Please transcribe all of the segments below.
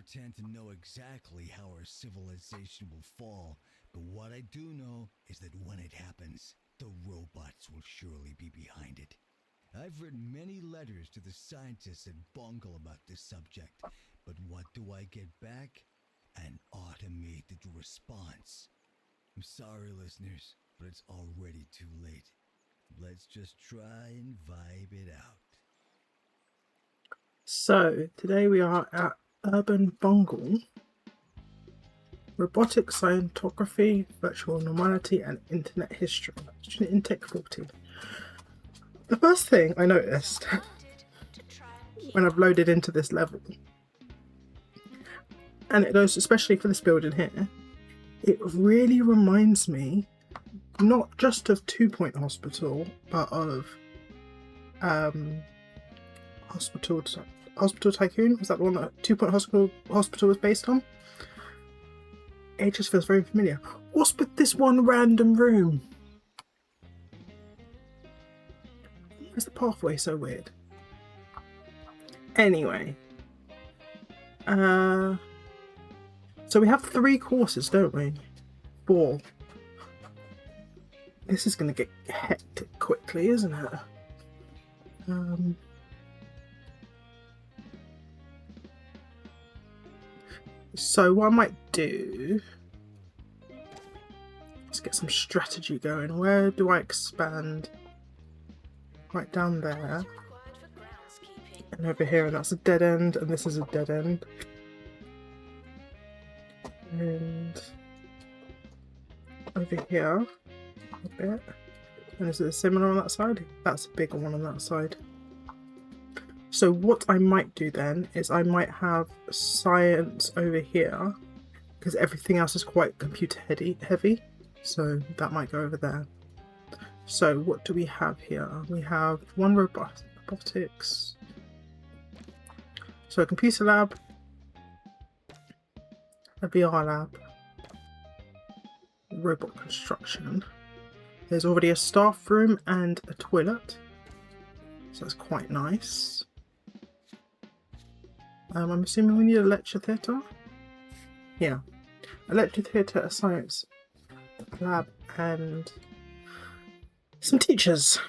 Pretend to know exactly how our civilization will fall, but what I do know is that when it happens, the robots will surely be behind it. I've written many letters to the scientists at Bungle about this subject, but what do I get back? An automated response. I'm sorry, listeners, but it's already too late. Let's just try and vibe it out. So, today we are at Urban Bungle, Robotic Scientography, Virtual Normality and Internet History, student intake 40. The first thing I noticed when I've loaded into this level, and it goes especially for this building here, it really reminds me not just of 2 Point Hospital, but of Hospital Tycoon. Was that the one that 2 Point Hospital was based on? It just feels very familiar. What's with this one random room? Why is the pathway so weird? Anyway, so we have 3 courses, don't we? 4. This is going to get hectic quickly, isn't it? So what I might do, let's get some strategy going. Where do I expand? Right down there. And over here, and that's a dead end, and this is a dead end. And over here, a bit. And is it similar on that side? That's a bigger one on that side. So what I might do then is I might have science over here, because everything else is quite computer heavy. So that might go over there. So what do we have here? We have one robotics. So a computer lab, a VR lab, robot construction. There's already a staff room and a toilet. So that's quite nice. I'm assuming we need a lecture theatre? Yeah. A lecture theatre, a science lab, and some teachers.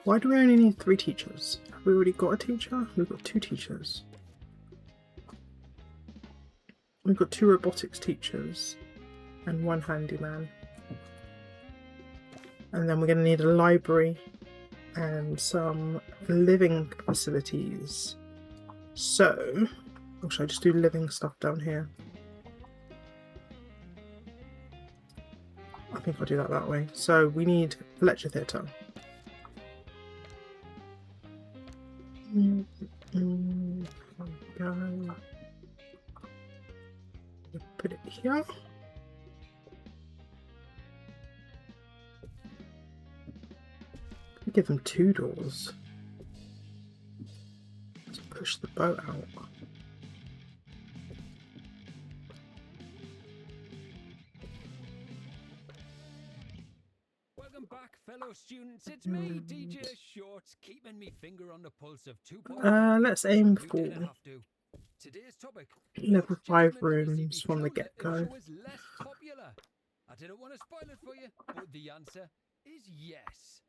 Why do we only need 3 teachers? Have we already got a teacher? We've got 2 teachers. We've got 2 robotics teachers and 1 handyman. And then we're going to need a library and some living facilities. So, or should I just do living stuff down here? I think I'll do that way. So we need a lecture theatre. Go. Put it here. Give them 2 doors. Let's push the boat out. Welcome back, fellow students. It's me, DJ Shorts, keeping me finger on the pulse of 2 Let's aim for Today's topic: level 5 rooms from the get-go. show is less popular. I didn't want to spoil it for you, but the answer is yes.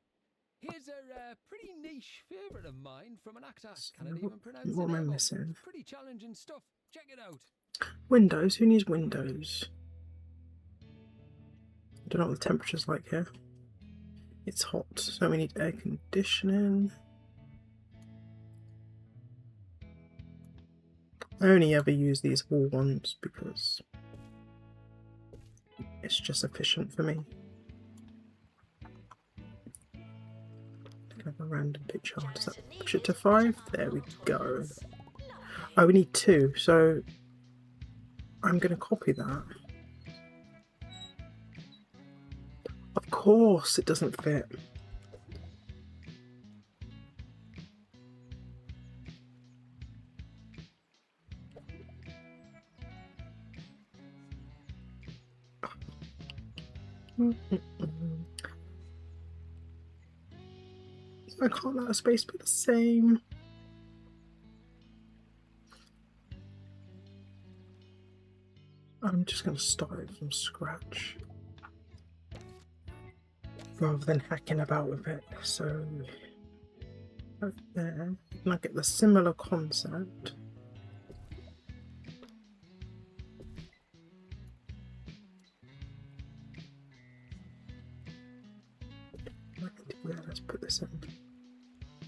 Here's a pretty niche favourite of mine from an actor. Can't even pronounce What am I it. missing? Pretty challenging stuff. Check it out. Windows? Who needs windows? I don't know what the temperature's like here. It's hot, so we need air conditioning. I only ever use these wall ones because it's just efficient for me. Have a random picture. Does that push it to 5? There we go. Oh, we need 2, so I'm going to copy that. Of course it doesn't fit. I can't let a space be the same. I'm just going to start it from scratch rather than hacking about with it. So over there, and I get the similar concept. Yeah, let's put this in.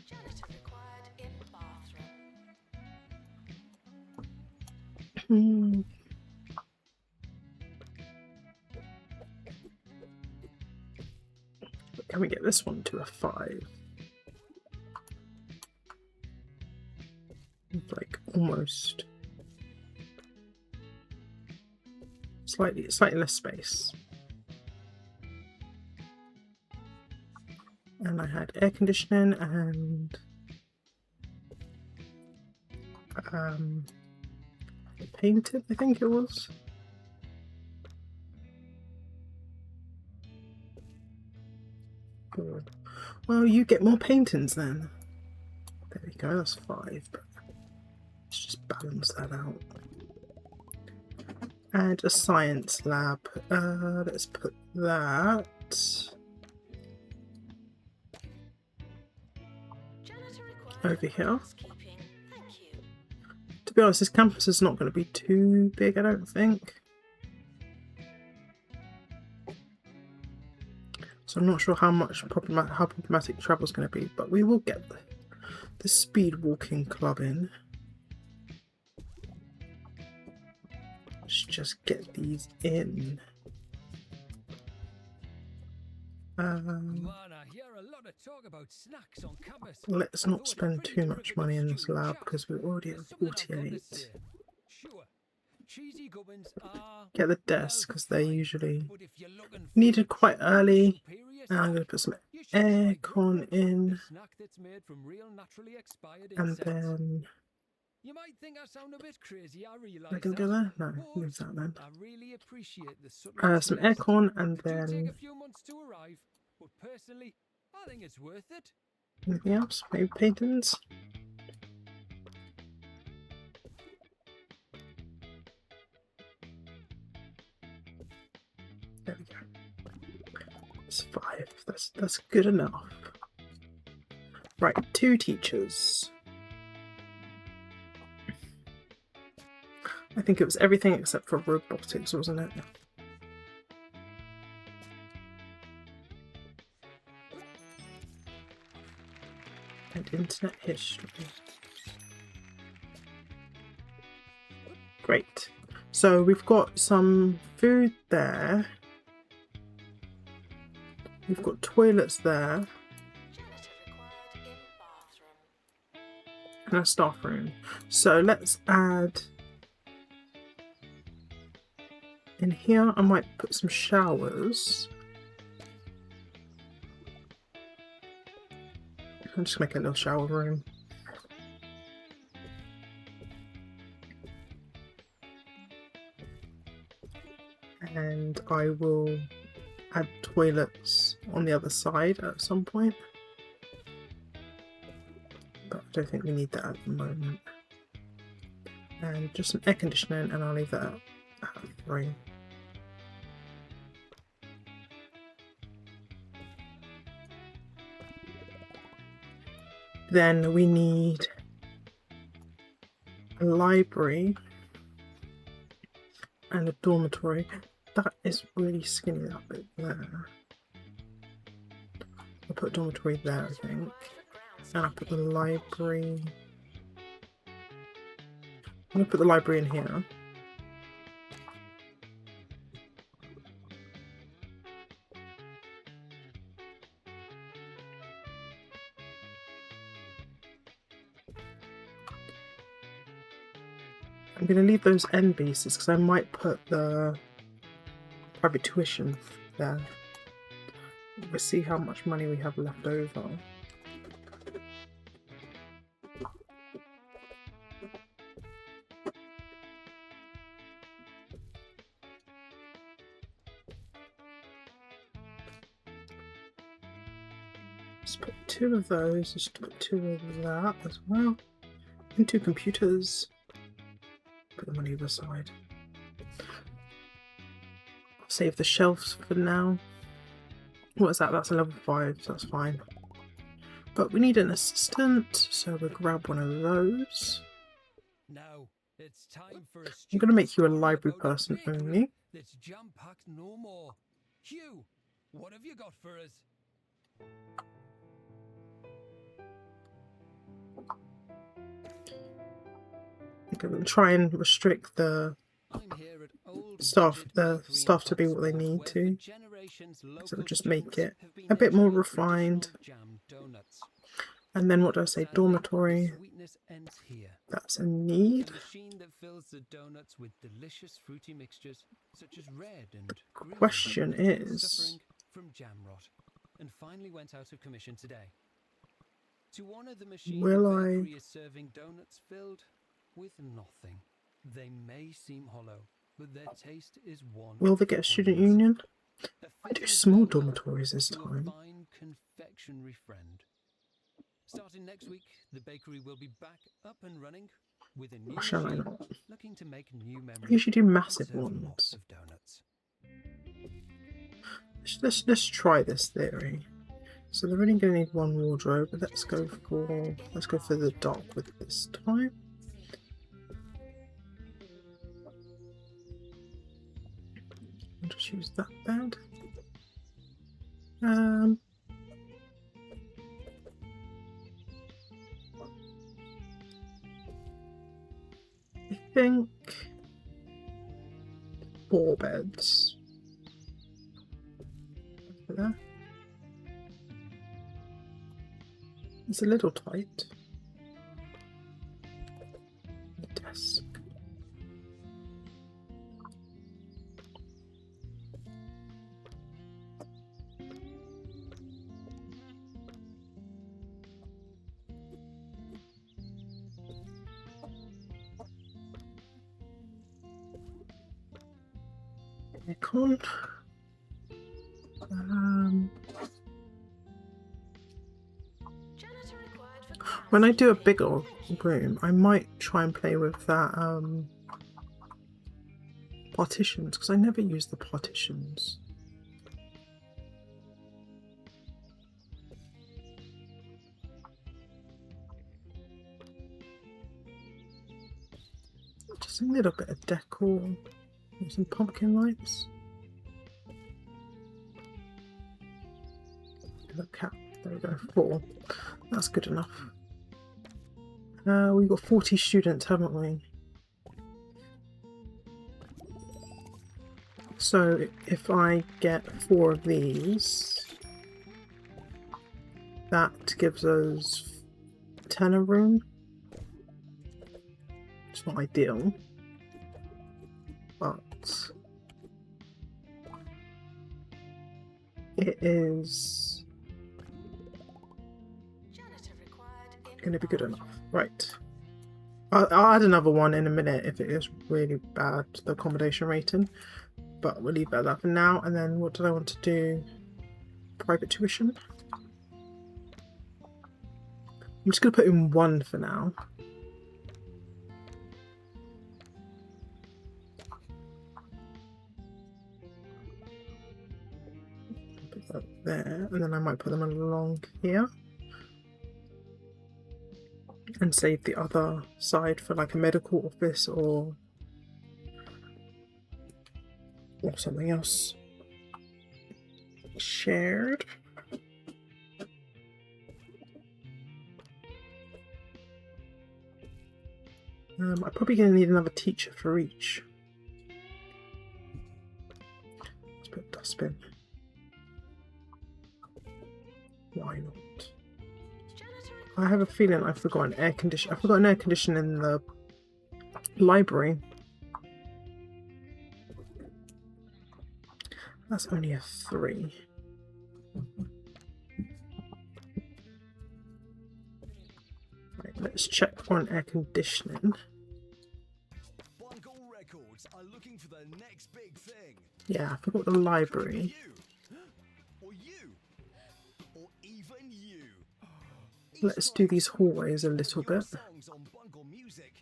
Janitor required in bathroom. Hmm. Can we get this one to a 5? Like almost slightly less space. And I had air conditioning and painted, I think it was. Good. Well, you get more paintings then. There we go, that's 5. But let's just balance that out. And a science lab. Let's put that. Over here. To be honest, this campus is not going to be too big, I don't think. So I'm not sure how problematic travel is going to be, but we will get the speed walking club in. Let's just get these in. Let's not spend too much money in this lab because we're already at 48. Get the desks because they're usually needed quite early. And I'm going to put some aircon in. And then... You might think I sound a bit crazy, I realise I can go there? No, leave that then. I really appreciate the some aircon and then... take a few months to arrive, but personally, I think it's worth it. Anything else? Maybe paintings? There we go. It's 5. That's good enough. Right, 2 teachers. I think it was everything except for robotics, wasn't it? And internet history. Great. So we've got some food there. We've got toilets there. And a staff room. So let's add... In here, I might put some showers. I'll just make a little shower room. And I will add toilets on the other side at some point. But I don't think we need that at the moment. And just some air conditioning, and I'll leave that at 3. Then we need a library and a dormitory. That is really skinny, that bit there. I'll put a dormitory there, I think. And I'll put the library... I'm going to put the library in here. I'm going to leave those end pieces because I might put the private tuition there. We'll see how much money we have left over. Let's put 2 of those, just put 2 of that as well. And 2 computers. Put the money aside. Save the shelves for now. What is that? That's a level 5, so that's fine. But we need an assistant, so we'll grab one of those. Now, it's time for a I'm going to make you a student library story about person bakery only. That's jam-packed no more. Hugh, what have you got for us? I'm going to try and restrict the I'm here at Old stuff Budget Bakery to be in what they Plattsmouth, need where to. for generations So local just make students it have been a bit more enjoying refined. traditional jam donuts. And then what do I say? Sadly, Dormitory. the sweetness ends here. That's a need. The machine that fills the donuts with delicious fruity mixtures such as red and green Question has been is, suffering from jam rot and finally went out of commission today. To honor the machine, Will the I- bakery is serving donuts filled with nothing. They may seem hollow, but their taste is one. will of they get a student wonders. union? A I do fitting small farewell dormitories this to a time. fine confectionery friend. Starting next week, the bakery will be back up and running with a new Or shall I machine, not? looking to make new memories. I usually do massive and serve ones. lots of donuts. Let's try this theory. So they're only going to need one wardrobe, but let's go for the dark with this time. I'll just use that bed. I think 4 beds. There. It's a little tight. The desk. Aircon. Janitor required for grounds When I do a cleaning. bigger Thank you. room, I might try and play with that partitions, because I never use the partitions. Just a little bit of decor and some pumpkin lights. Look at, there we go, 4. That's good enough. We've got 40 students, haven't we? So if I get 4 of these, that gives us 10 a room. It's not ideal, but it is Janitor required in going to be good enough. bathroom. Right. I'll add another one in a minute if it is really bad, the accommodation rating. But we'll leave it at that for now. And then what did I want to do? Private tuition. I'm just going to put in 1 for now. Put that there. And then I might put them along here. And save the other side for like a medical office or something else. Shared. I'm probably going to need another teacher for each. Let's put a dustbin. Why not? Janitor I have a feeling I forgot an air condition. I forgot an air conditioner in the library. That's only a 3. Right, let's check on air conditioning. Bungle Records are looking for the next big thing. Yeah, I forgot the library. You. Or you. Or even you. Let's do these hallways a little Your bit. songs on Bungle Music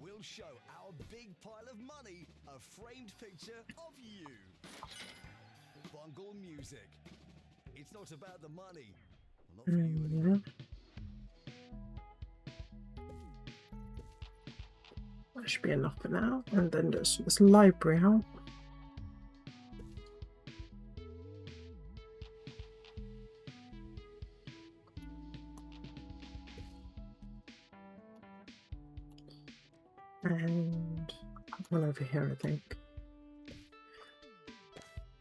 We'll show our big pile of money a framed picture of you. Bungle music. It's not about the money. Well, not for you anyway. That should be enough for now. And then just this library out. And one over here, I think.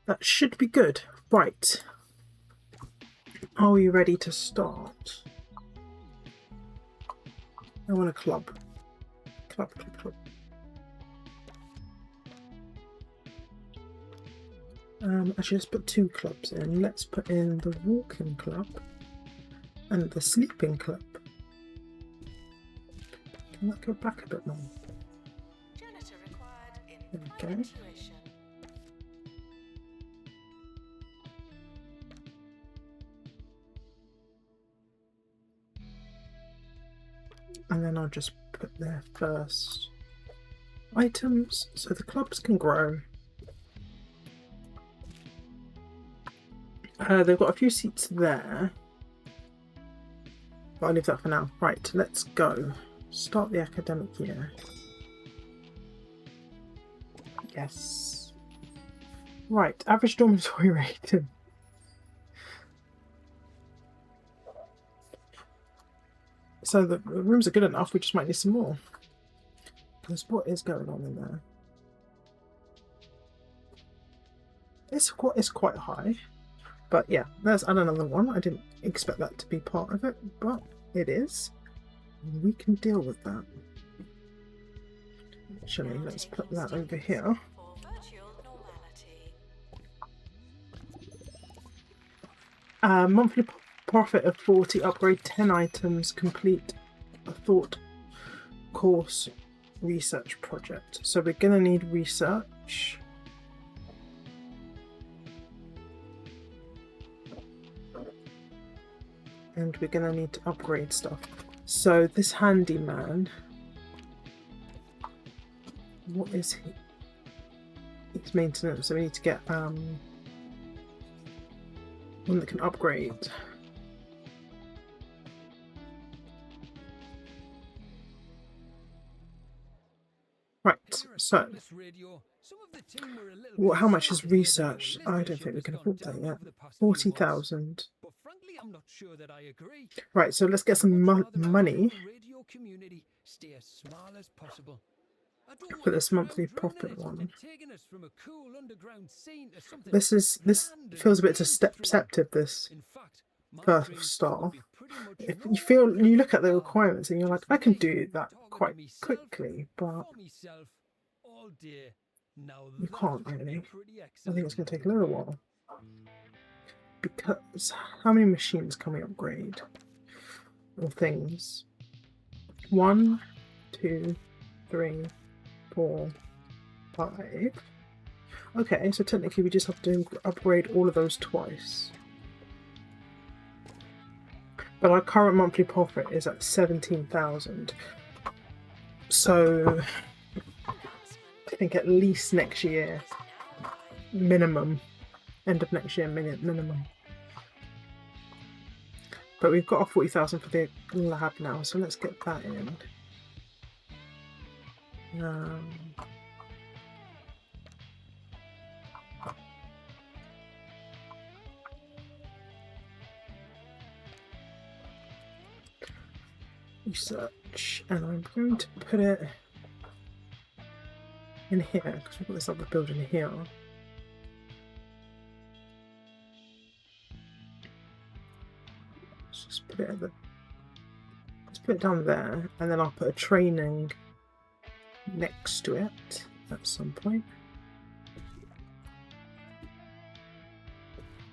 That should be good. Right. Are we ready to start? I want a club. Club. Actually, let's put 2 clubs in. Let's put in the walking club and the sleeping club. Can that go back a bit more? Janitor required in Okay. evacuation. And then I'll just put there first items so the clubs can grow. They've got a few seats there, but I'll leave that for now. Right, let's go. Start the academic year. Yes. Right, average dormitory rating. So the rooms are good enough, we just might need some more. Because what is going on in there? It's quite high. But yeah, let's add another one. I didn't expect that to be part of it, but it is. We can deal with that. Actually, let's put that over here. For virtual normality. Monthly profit of 40, upgrade 10 items, complete a thought course research project. So we're going to need research. And we're going to need to upgrade stuff. So this handyman, what is he? It's maintenance, so we need to get one that can upgrade. Right, so how much is research? I don't think we can afford that yet. 40,000. But frankly, I'm not sure that I agree. Right, so let's get some money Stay as small as possible. I don't for want this the monthly crowd running profit it one. and taking us from a cool underground scene to something This grand and feels a bit mainstream. deceptive, this In fact, my first dreams start. would be pretty much If no you look at the all. requirements and you're like, Just I can me, do that talking to quite myself, quickly, but for myself, all day. Now you that can't would be really. pretty I excellent. think it's going to take a little while. Because how many machines can we upgrade? Or things? 1, 2, 3, 4, 5. Okay, so technically we just have to upgrade all of those twice. But our current monthly profit is at 17,000. So I think at least next year, minimum. End of next year, minimum. But we've got our 40,000 for the lab now, so let's get that in. Research, and I'm going to put it in here because we've got this other building here. Let's just put it at let's put it down there, and then I'll put a training next to it at some point.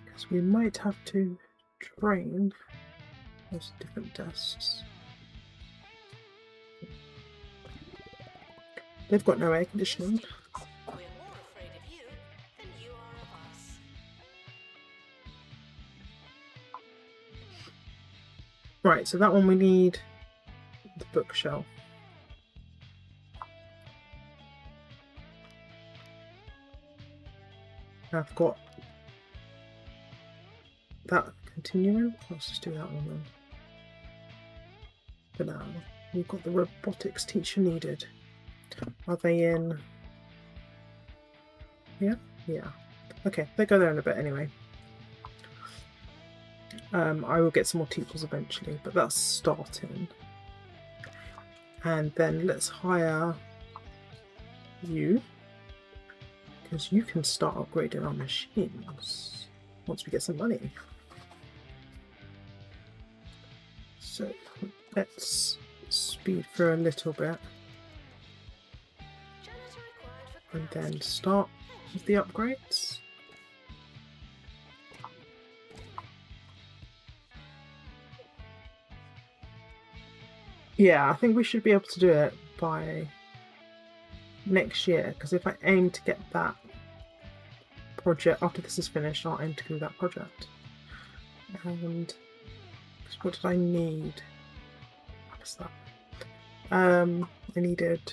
Because we might have to train those different desks. They've got no air conditioning. We're more afraid of you than you are of us. Right, so that one we need the bookshelf. I've got that continuing. Let's just do that one then. For now, we've got the robotics teacher needed. Are they in? Yeah? Yeah. Okay, they go there in a bit anyway. I will get some more teachers eventually, but that's starting. And then let's hire you, because you can start upgrading our machines once we get some money. So let's speed through a little bit and then start with the upgrades. Yeah, I think we should be able to do it by next year, because if I aim to get that project, after this is finished, I'll aim to do that project. And what did I need? What's that? I needed...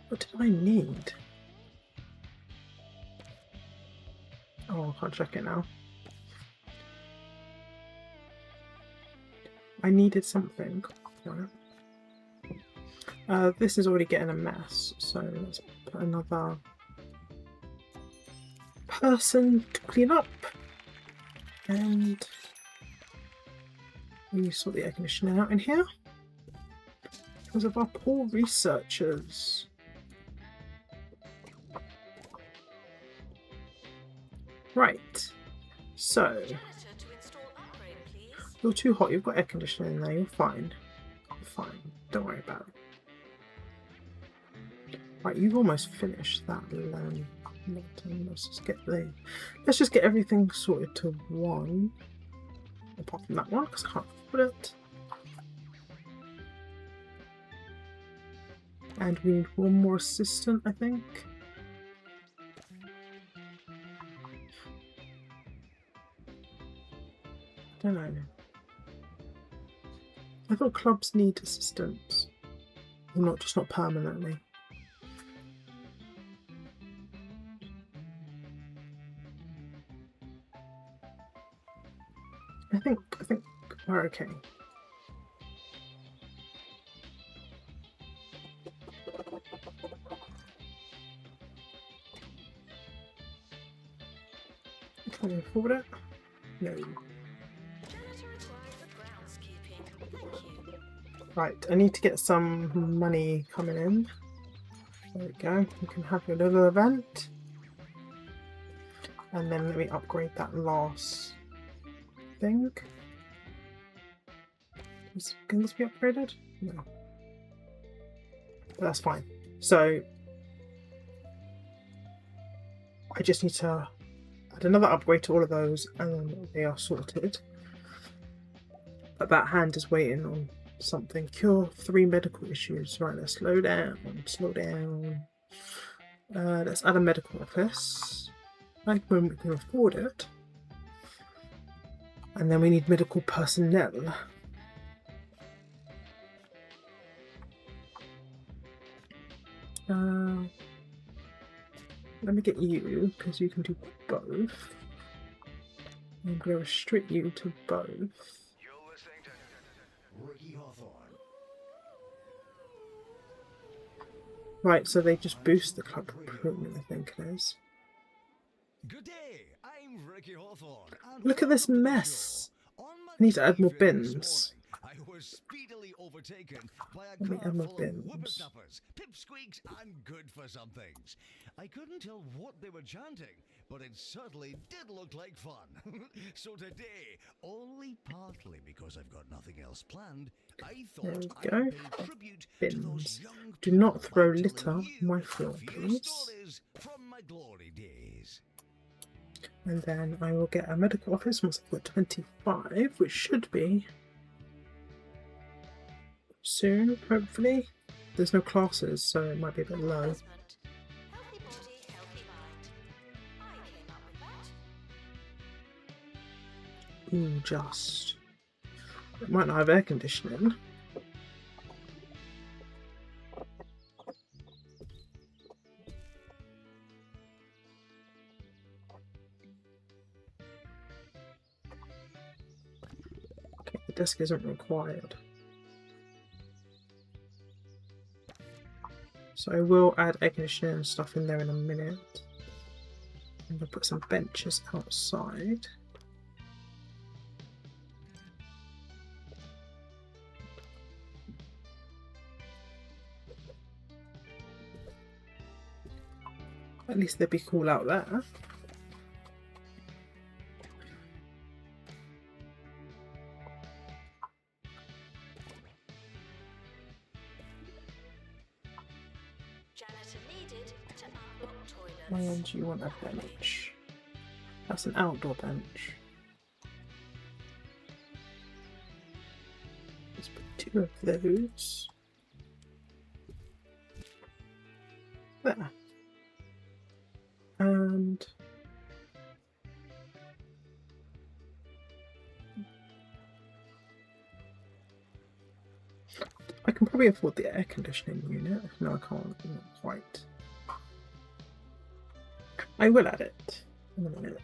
What did I need? Oh, I can't check it now. I needed something. This is already getting a mess, so let's put another person to clean up. And we sort the air conditioning out in here because of our poor researchers. Right, so you're too hot, you've got air conditioning in there, you're fine. You're fine, don't worry about it. Right, you've almost finished that. Let's just get everything sorted to one. Apart from that one, because I can't put it. And we need one more assistant, I think. I don't know. I thought clubs need assistants. Well, just not permanently. I think we're okay. Can we afford it? No. Right, I need to get some money coming in. There we go. You can have your little event. And then let me upgrade that last thing. Can this be upgraded? No. But that's fine. So I just need to add another upgrade to all of those and then they are sorted. But that hand is waiting on something. Cure 3 medical issues. Right, let's slow down. Slow down. Let's add a medical office. Like when we can afford it. And then we need medical personnel. Let me get you, because you can do both. I'm going to restrict you to both. Right, so they just boost the club recruitment, I think it is. Good day, I'm Ricky Hawthorne. Look at this mess. I need to add more bins. I was speedily overtaken by a Let me car add more full of bins. whippersnappers, pipsqueaks, and good for somethings. I couldn't tell what they were chanting, but it certainly did look like fun. So today, only partly because I've got nothing else planned, I There thought we I'd go. pay tribute to those Bins. young Do not people throw by litter telling on you my floor, a few please. stories from my glory days. And then I will get a medical office once I've got 25, which should be soon, hopefully. There's no classes, so it might be a bit low. Healthy body, healthy mind. I came up with that. Ooh, just. It might not have air conditioning. desk isn't required. So I will add air conditioning and stuff in there in a minute. I'm going to put some benches outside. At least they'd be cool out there. Janitor needed to unlock toilets. And you want a bench. That's an outdoor bench. Let's put 2 of those. There. And I can probably afford the air conditioning unit. No, I can't. Not quite. I will add it in a minute.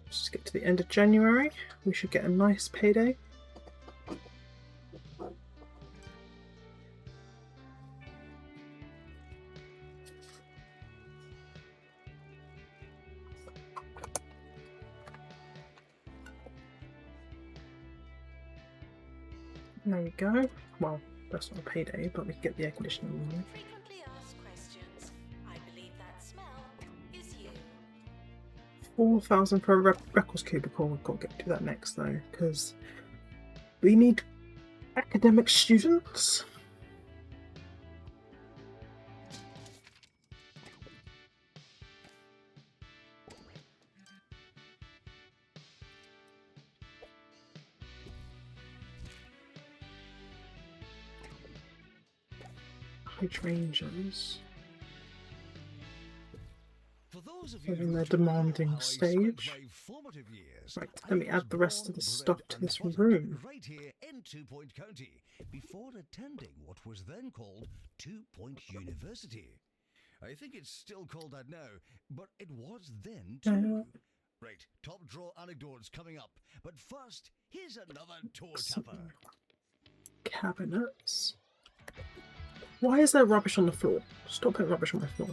Let's just get to the end of January. We should get a nice payday. There we go. Well, that's not a payday, but we can get the air conditioning unit. Frequently asked questions. I believe that smell is you. 4,000 for a records cubicle. We've got to get to that next though, because we need academic students. Hydrangeas. They're in their demanding stage. Right, let me add the rest of the stuff to this room. Right here in 2 Point County, before attending what was then called 2 Point University. I think it's still called that now, but it was then too. Right, top drawer anecdotes coming up, but first, here's another tour tapper. Cabinets. Why is there rubbish on the floor? Stop putting rubbish on my floor.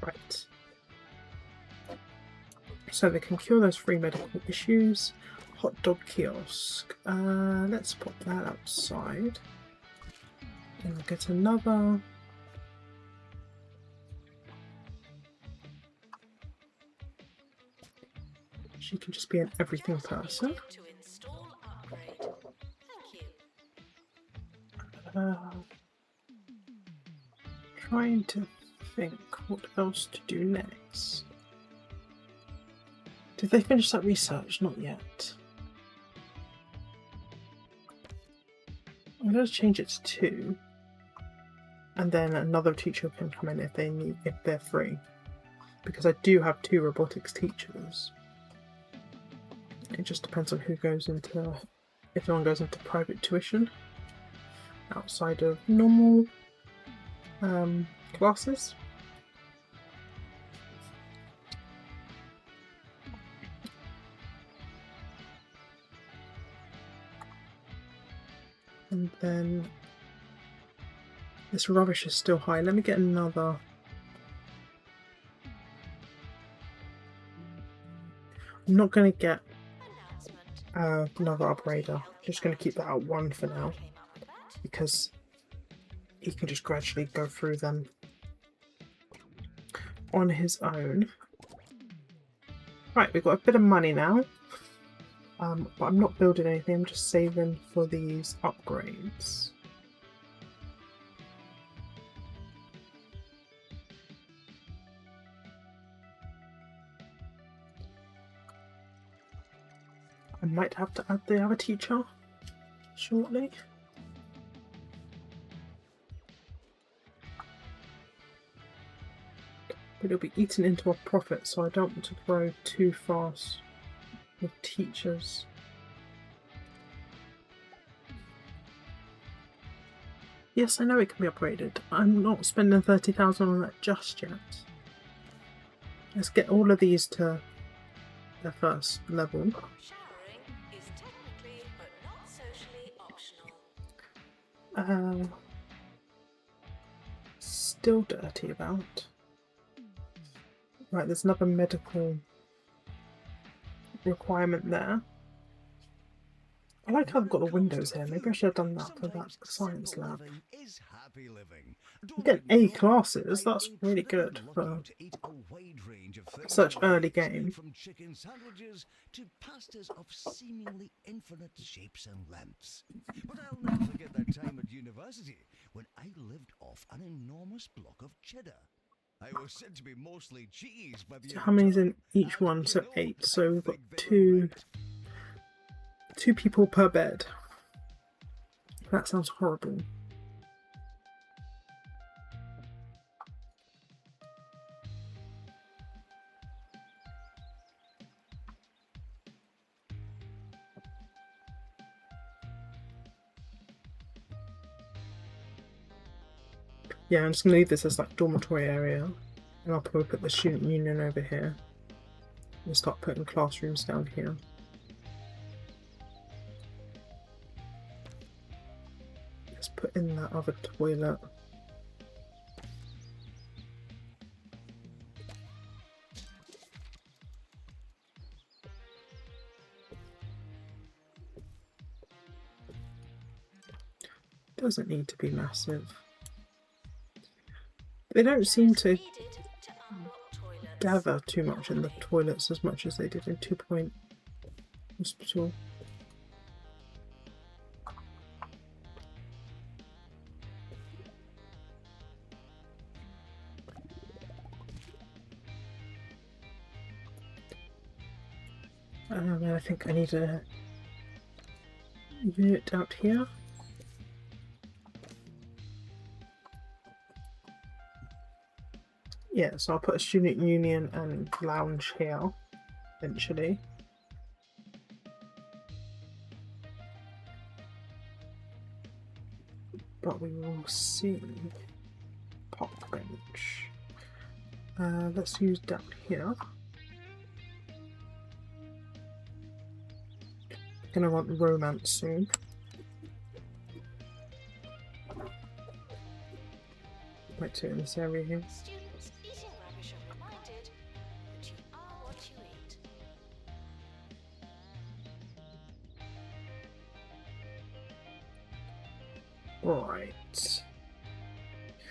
Right. So they can cure those 3 medical issues. Hot dog kiosk. Let's put that outside. And we'll get another. She can just be an everything person. To install upgrade. Thank you. Trying to think what else to do next. Did they finish that research? Not yet. I'm going to change it to 2, and then another teacher can come in if they're free, because I do have 2 robotics teachers. It just depends on who goes into, if no one goes into private tuition outside of normal classes. And then this rubbish is still high. Let me get another. I'm not going to get another upgrader. Just going to keep that at 1 for now, because he can just gradually go through them on his own. Right, we've got a bit of money now. But I'm not building anything, I'm just saving for these upgrades. I might have to add the other teacher shortly. But it'll be eaten into a profit, so I don't want to grow too fast with teachers. Yes, I know it can be upgraded. I'm not spending 30,000 on that just yet. Let's get all of these to their first level. Showering is technically but not socially optional. Still dirty about. Right, there's another medical requirement there. I like how they've got the windows here. Maybe I should have done that for that science lab. Is happy living. You get A classes, that's really good for such early game. From chicken sandwiches to pastas of seemingly infinite shapes and lengths. But I'll never forget that time at university when I lived off an enormous block of cheddar. I was said to be mostly cheese by the So how many's in each one? So 8. So we've got two people per bed. That sounds horrible. Yeah, I'm just going to leave this as like dormitory area. And I'll probably put the student union over here. And start putting classrooms down here. Let's put in that other toilet. Doesn't need to be massive. They don't seem to gather too much in the toilets as much as they did in 2 Point Hospital. I think I need a unit out here. Yeah, so I'll put a student union and lounge here eventually. But we will see. Park bench. Let's use down here. Gonna want romance soon. Right to in this area here. Students eating rubbish are reminded that you are what you eat. Right.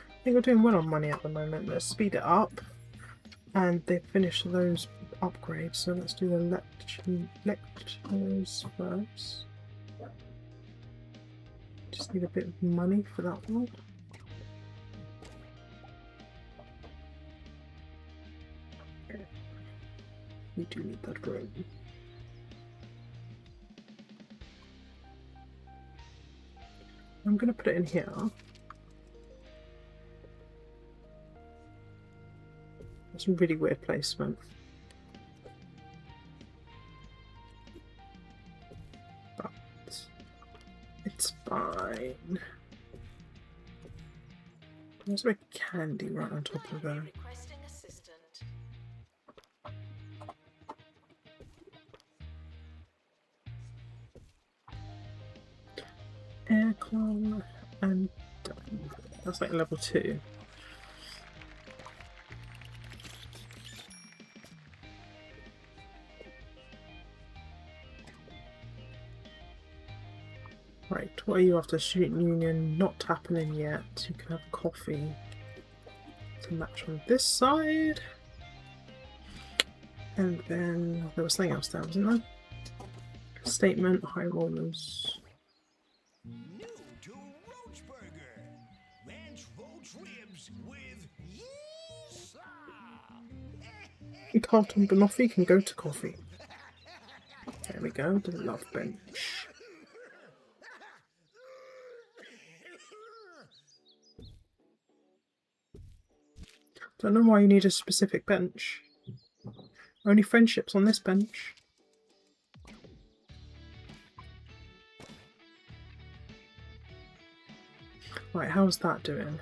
I think we're doing well on money at the moment. Let's speed it up. And they finished those upgrades, so let's do the lectures first. Just need a bit of money for that one. We do need that room. I'm going to put it in here. It's a really weird placement. But it's fine. There's a candy right on top of there. Requesting assistant. Aircon and done. That's like level 2. Right, what are you after? Student union not happening yet. You can have coffee to match on this side. And then there was something else there, wasn't there? Statement, high rollers. New to Roach Burger. Ranch roach ribs with yeast. You can't on Banoffee can go to coffee. There we go, the love bench. Don't know why you need a specific bench. Only friendships on this bench. Right, how's that doing?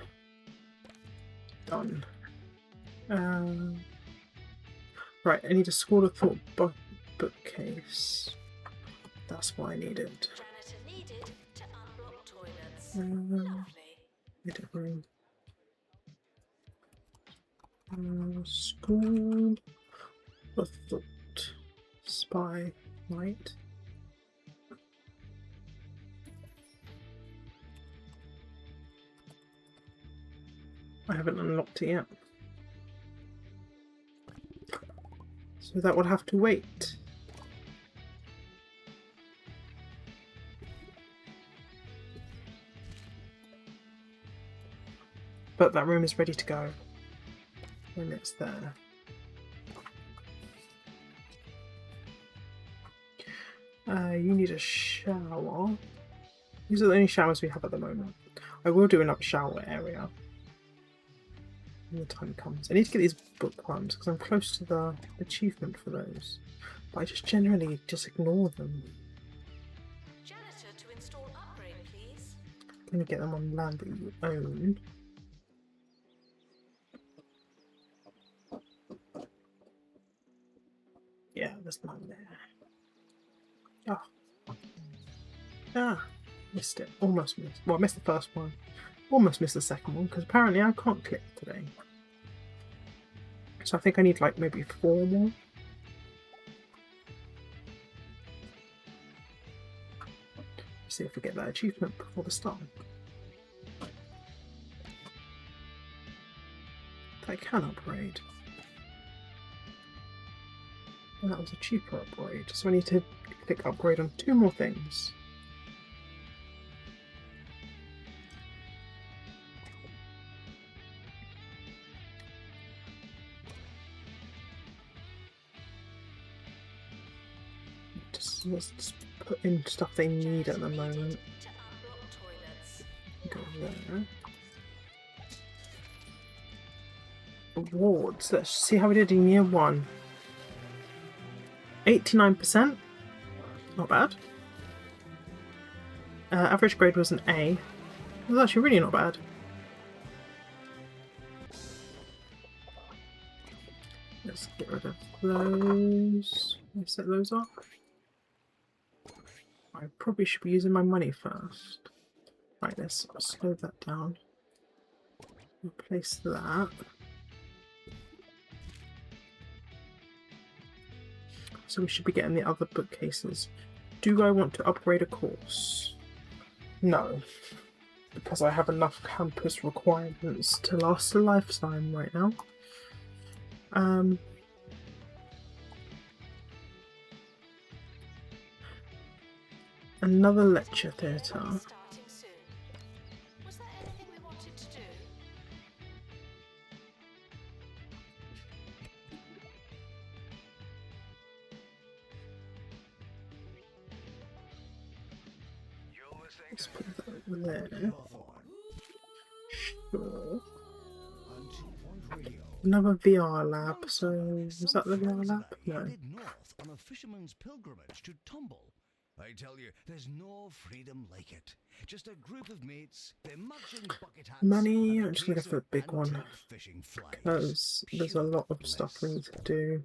Done. Right, I need a School of Thought bookcase. That's what I needed. Janitor needed to unblock toilets. Lovely. Lovely. Edit room. School of Thought. Spy. Right. I haven't unlocked it yet. So that would have to wait. But that room is ready to go when it's there. You need a shower. These are the only showers we have at the moment. I will do another shower area when the time comes. I need to get these bookworms because I'm close to the achievement for those. But I just generally just ignore them. Janitor to install upgrade, please. Let me get them on land that you own. Yeah, there's none there. Oh. Ah, missed it. Almost missed. Well, I missed the first one. Almost missed the second one because apparently I can't click today. So I think I need like maybe 4 more. See if we get that achievement before the start. I can upgrade. And that was a cheaper upgrade. So I need to click upgrade on 2 more things. Let's just put in stuff they need at the moment. To unblock toilets. Go there. Awards. Let's see how we did in year 1. 89%. Not bad. Average grade was an A. It was actually really not bad. Let's get rid of those. Let's set those up. I probably should be using my money first. Right, let's slow that down. Replace that. So we should be getting the other bookcases. Do I want to upgrade a course? No. Because I have enough campus requirements to last a lifetime right now. Another lecture theatre. Starting soon. Was there anything we wanted to do? Let's put that over there. Sure. Another VR lab. So was that the VR lab? No. Headed north on a fisherman's pilgrimage to Tumble. I tell you, there's no freedom like it. Just a group of mates, their mugs and bucket hats. Money. and a I'm just looking case for the of big one antique fishing flies. because there's a lot of Pure stuff we need bliss. to do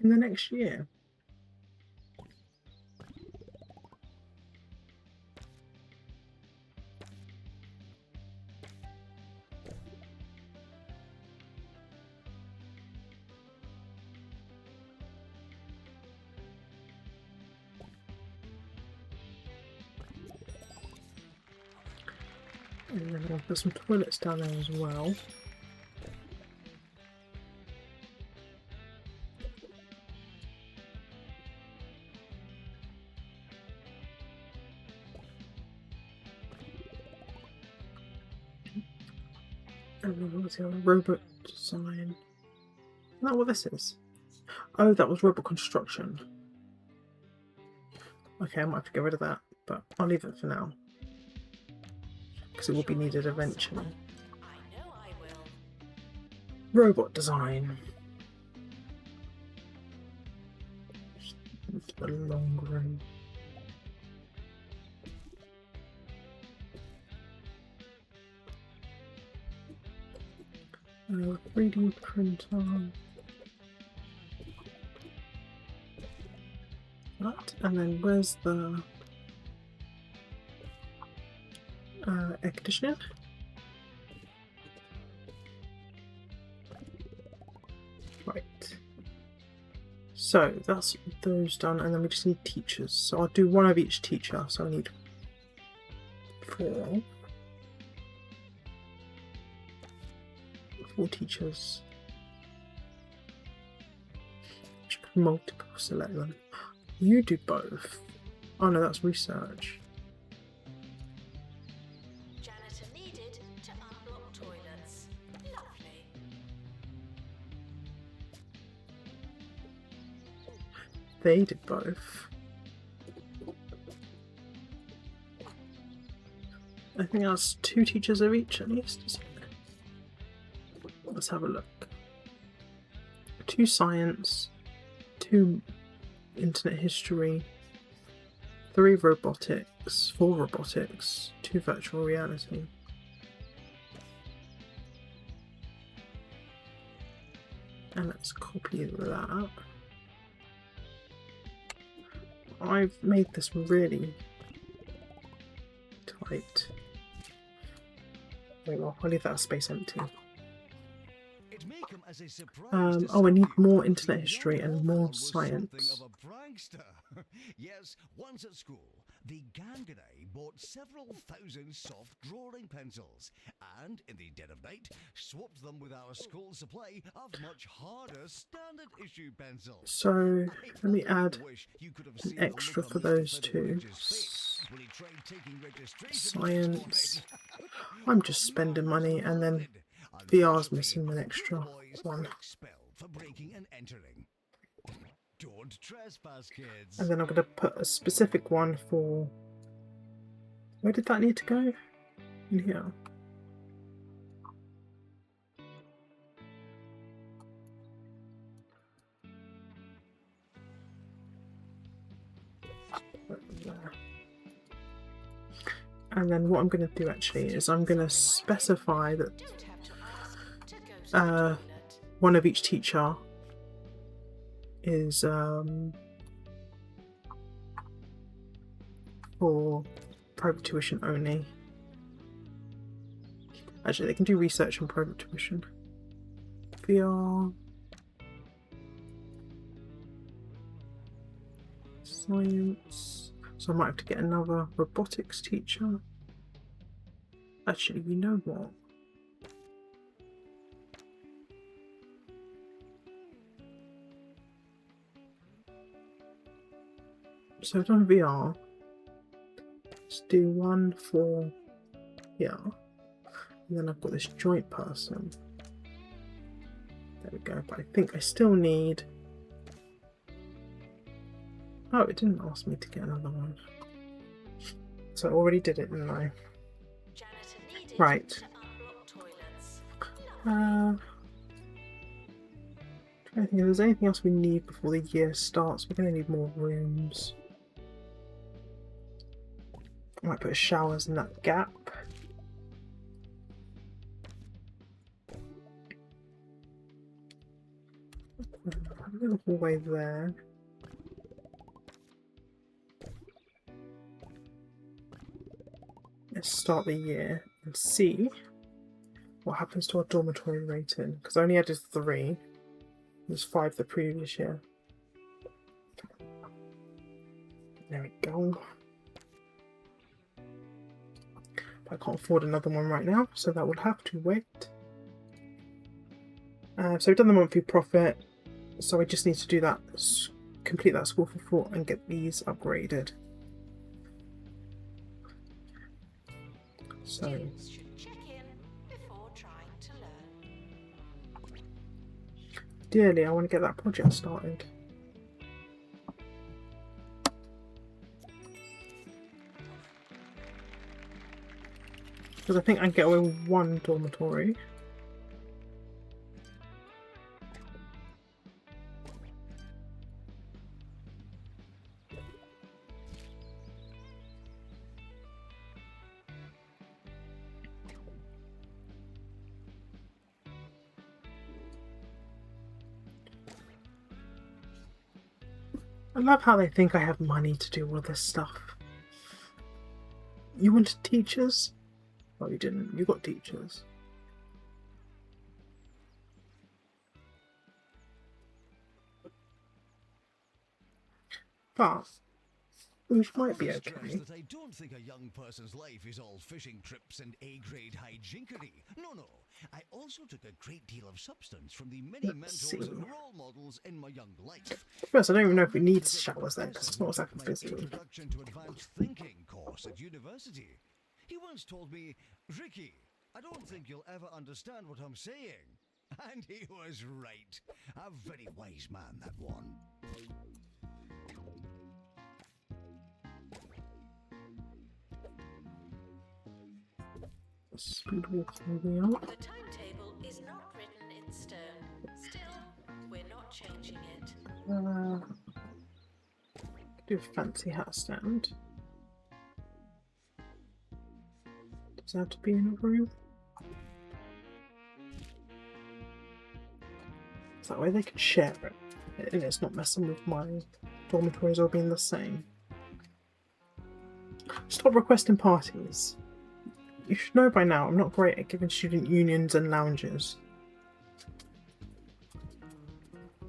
in the next year. And then I'll put some toilets down there as well. And then what's the other? Robot design. Is that what this is? Oh, that was robot construction. Okay, I might have to get rid of that, but I'll leave it for now. Because it will be needed eventually. I know I will. Robot design. Just a long room. 3D printer. That, and then where's the air conditioning? Right. So that's those done, and then we just need teachers. So I'll do one of each teacher. So I need 4 teachers. Multiple, select them. You do both. Oh no, that's research. Janitor needed to unblock toilets. Lovely. They did both. I think that's 2 teachers of each at least, isn't it? Let's have a look. 2 science, 2 internet history, 3 robotics, 4 robotics, 2 virtual reality. And let's copy that. I've made this really tight. Wait, well, I'll leave that space empty. Oh, I need more internet history and more science. Yes, once at school, the Gangaday bought several thousand soft drawing pencils and, in the dead of night, swapped them with our school supply of much harder standard issue pencils. So, let me add an extra for those 2. Science. I'm just spending money, and then VR's missing an extra one. Don't trespass, kids. And then I'm going to put a specific one for... Where did that need to go? In here. And then what I'm going to do actually is I'm going to specify that one of each teacher is for private tuition only. Actually, they can do research and private tuition. VR. Science. So I might have to get another robotics teacher. Actually, you know what? So I've done VR. Let's do one for here. And then I've got this joint person. There we go. But I think I still need... Oh, it didn't ask me to get another one. So I already did it, didn't I? Right. Trying to think if there's anything else we need before the year starts. We're going to need more rooms. I might put showers in that gap. A little hallway there. Let's start the year and see what happens to our dormitory rating. Because I only added 3. There's 5 the previous year. There we go. I can't afford another one right now, so that will have to wait. So we've done the monthly profit, so I just need to do that, complete that school for 4 and get these upgraded. So Students should check in before trying to learn. ideally I want to get that project started. Because I think I can get away with 1 dormitory. I love how they think I have money to do all this stuff. You wanted teachers? Oh, you didn't. You got teachers. But which might be Stress okay. that I don't think a young person's life is all fishing trips and A-grade hijinkery. No. I also took a great deal of substance from the many Let's mentors see. and role models in my young life. First, I don't even know if we need As a showers there because it's professor not who exactly took my busy. Introduction to Advanced Thinking course at university. He once told me, Ricky, I don't think you'll ever understand what I'm saying. And he was right. A very wise man, that one. Speed walk moving out. The timetable is not written in stone. Still, we're not changing it. Do a fancy hat stand. Does it have to be in a room? So that way they can share it. And it's not messing with my dormitories all being the same. Stop requesting parties. You should know by now I'm not great at giving student unions and lounges.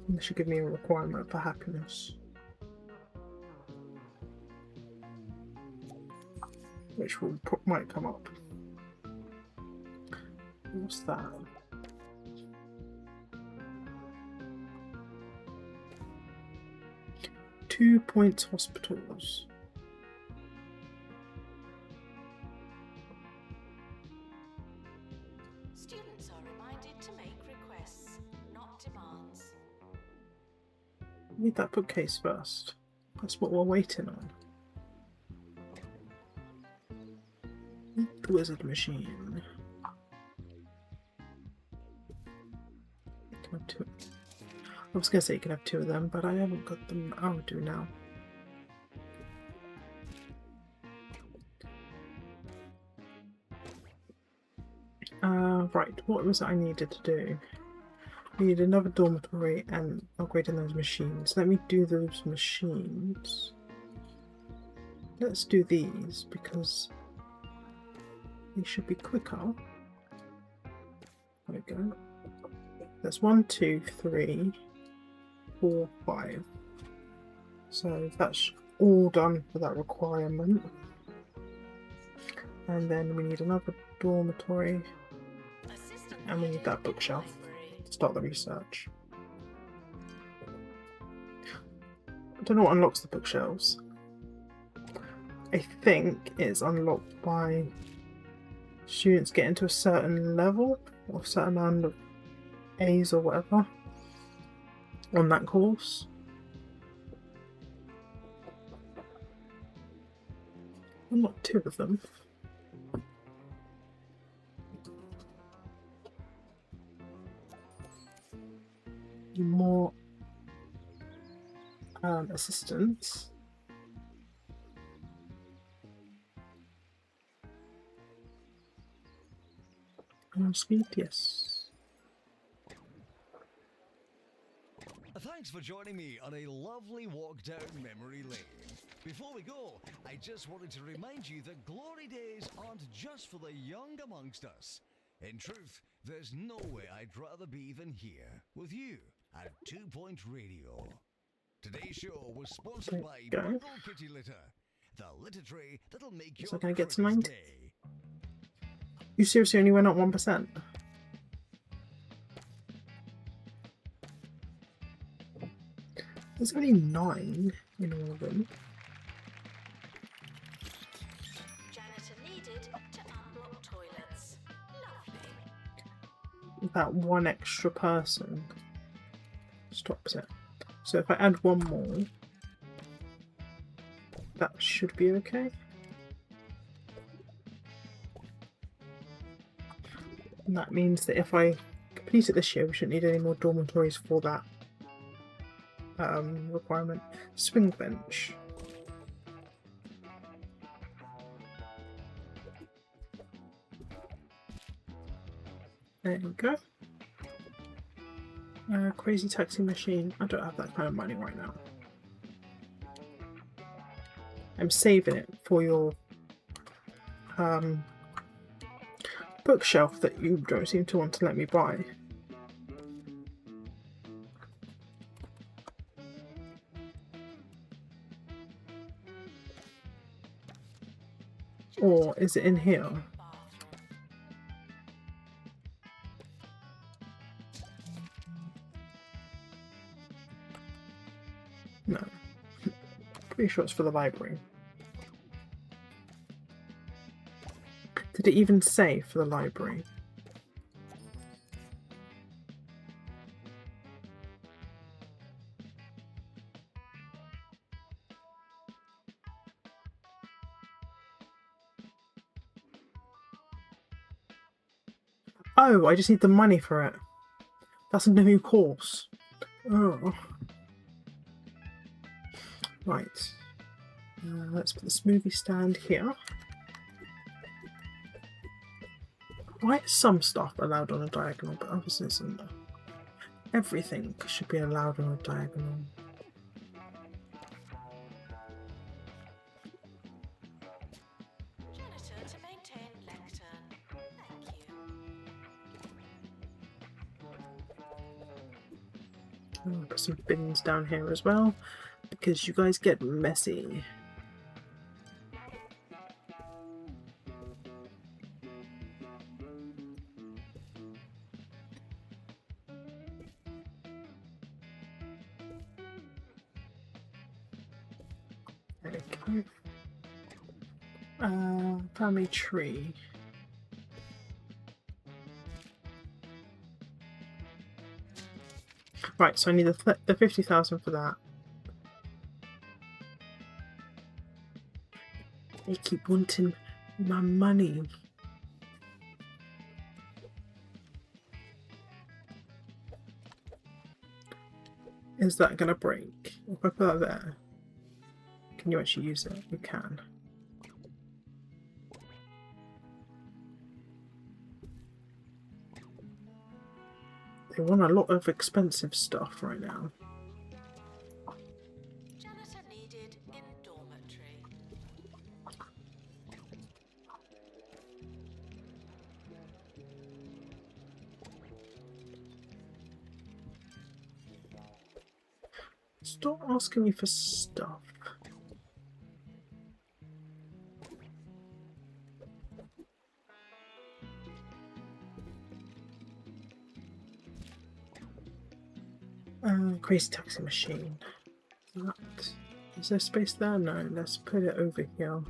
And they should give me a requirement for happiness. Which might come up. What's that? Two points hospitals. Students are reminded to make requests, not demands. Need that bookcase first. That's what we're waiting on. The wizard machine. Can have two. I was gonna say you can have two of them, but I haven't got them. I'll do now. Right, what was it I needed to do? I need another dormitory and upgrading those machines. Let me do those machines. Let's do these because they should be quicker. There we go. That's 1, 2, 3, 4, 5. So that's all done for that requirement. And then we need another dormitory. And we need that bookshelf to start the research. I don't know what unlocks the bookshelves. I think it's unlocked by students getting to a certain level or a certain amount of A's or whatever on that course. Unlock 2 of them. More assistants. Speed, yes. Thanks for joining me on a lovely walk down memory lane. Before we go, I just wanted to remind you that glory days aren't just for the young amongst us. In truth, there's nowhere I'd rather be than here with you at 2 Point Radio. Today's show was sponsored by Bungle Kitty Litter, the litter tray that'll make your Can I get to Christmas 90? day. You seriously only went up 1%? There's only 9 in all of them. Janitor needed to unblock toilets. Lovely. That one extra person stops it. So if I add one more, that should be okay. And that means that if I complete it this year, we shouldn't need any more dormitories for that requirement. Swing bench. There you go. Crazy taxi machine. I don't have that kind of money right now. I'm saving it for your bookshelf that you don't seem to want to let me buy. Or is it in here? No. Pretty sure it's for the library. Did it even say for the library? Oh, I just need the money for it. That's a new course. Oh. Right. Let's put the smoothie stand here. Why is some stuff allowed on a diagonal, but others isn't? Everything should be allowed on a diagonal. Janitor to maintain lectern. Thank you. I'll put some bins down here as well, because you guys get messy. Okay. Family tree. Right, so I need the 50,000 for that. They keep wanting my money. Is that gonna break? If I put that there, can you actually use it? You can. They want a lot of expensive stuff right now. Janitor needed in dormitory. Stop asking me for stuff. Crazy taxi machine. That. Is there space there? No, let's put it over here.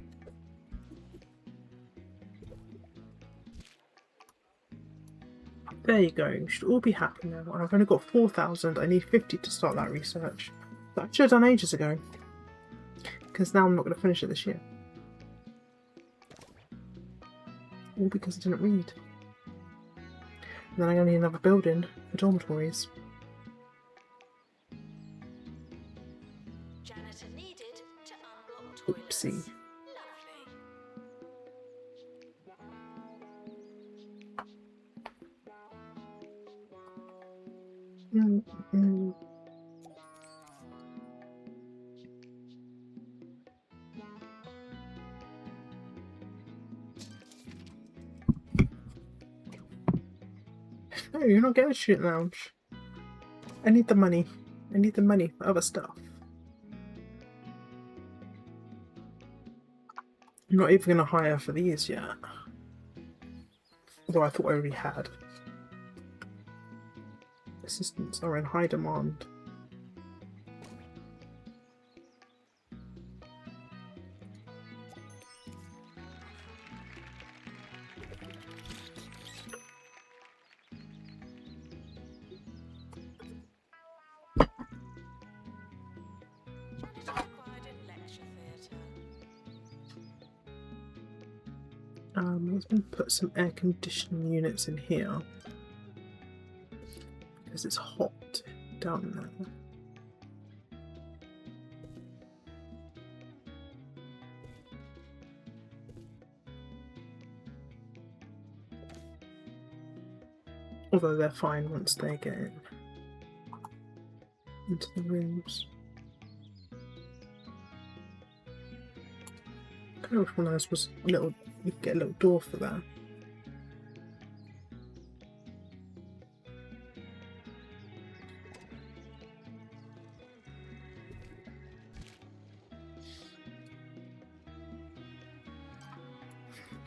There you go. You should all be happy now. I've only got 4,000. I need 50 to start that research. That I should have done ages ago. Because now I'm not going to finish it this year. All because I didn't read. And then I only need another building for dormitories. Janitor needed to unblock toilets. Oopsie. Lovely. No, you're not getting a student lounge. I need the money. I need the money for other stuff. I'm not even going to hire for these yet. Although I thought I already had. Assistants are in high demand. Janitor required in lecture theatre. Let's put some air conditioning units in here. Because it's hot down there. Although they're fine once they get into the rooms. don't know which one of those was little. You could get a little door for that.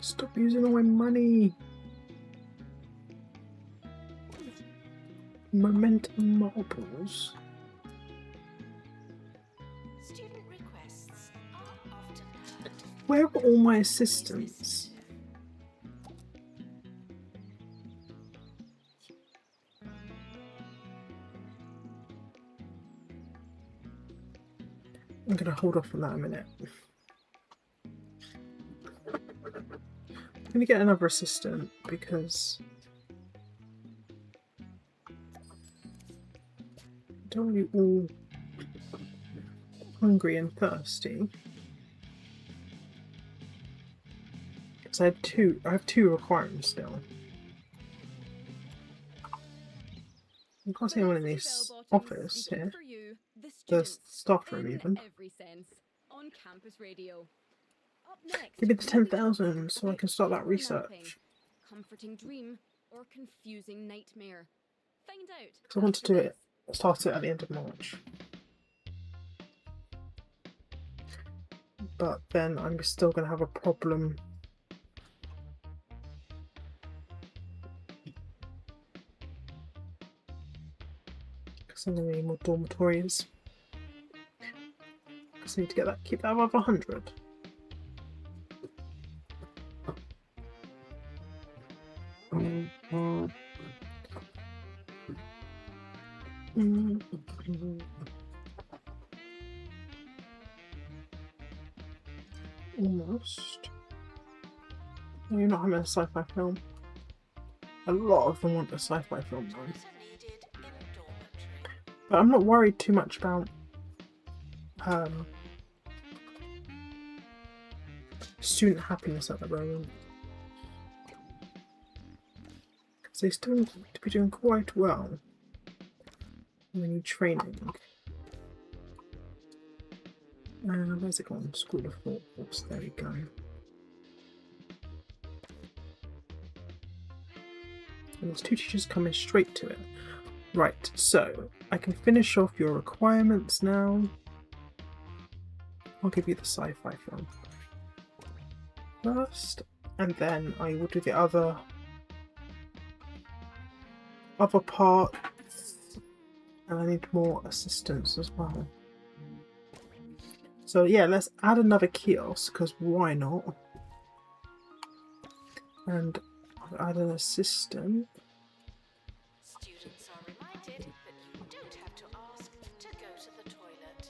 Stop using all my money. Momentum marbles. Student requests are often heard. Where are all my assistants? I'm gonna hold off on that a minute. I'm gonna get another assistant because I don't want you all hungry and thirsty. Because I have two requirements still. You can't see anyone in this office here. The staff room even. Every sense. On campus radio. Up next, Give me the moving 10,000 so I topic, can start that power research. napping, comforting dream or confusing nightmare. Find out. Because I want to after do this. it, start it at the end of March. But then I'm still going to have a problem. Because I'm going to need more dormitories. Because I need to get that, keep that above 100. Almost. Oh, you're not having a sci-fi film. A lot of them want a sci-fi film though. Toilets are needed in dormitory. But I'm not worried too much about student happiness at the moment. Because they still need to be doing quite well. We need training. Where's it gone? School of Thoughts. There we go. And there's two teachers coming straight to it. Right, so I can finish off your requirements now. I'll give you the sci-fi film first, and then I will do the other part. And I need more assistance as well. So yeah, let's add another kiosk, because why not? And I'll add an assistant. Students are reminded that you don't have to ask to go to the toilet.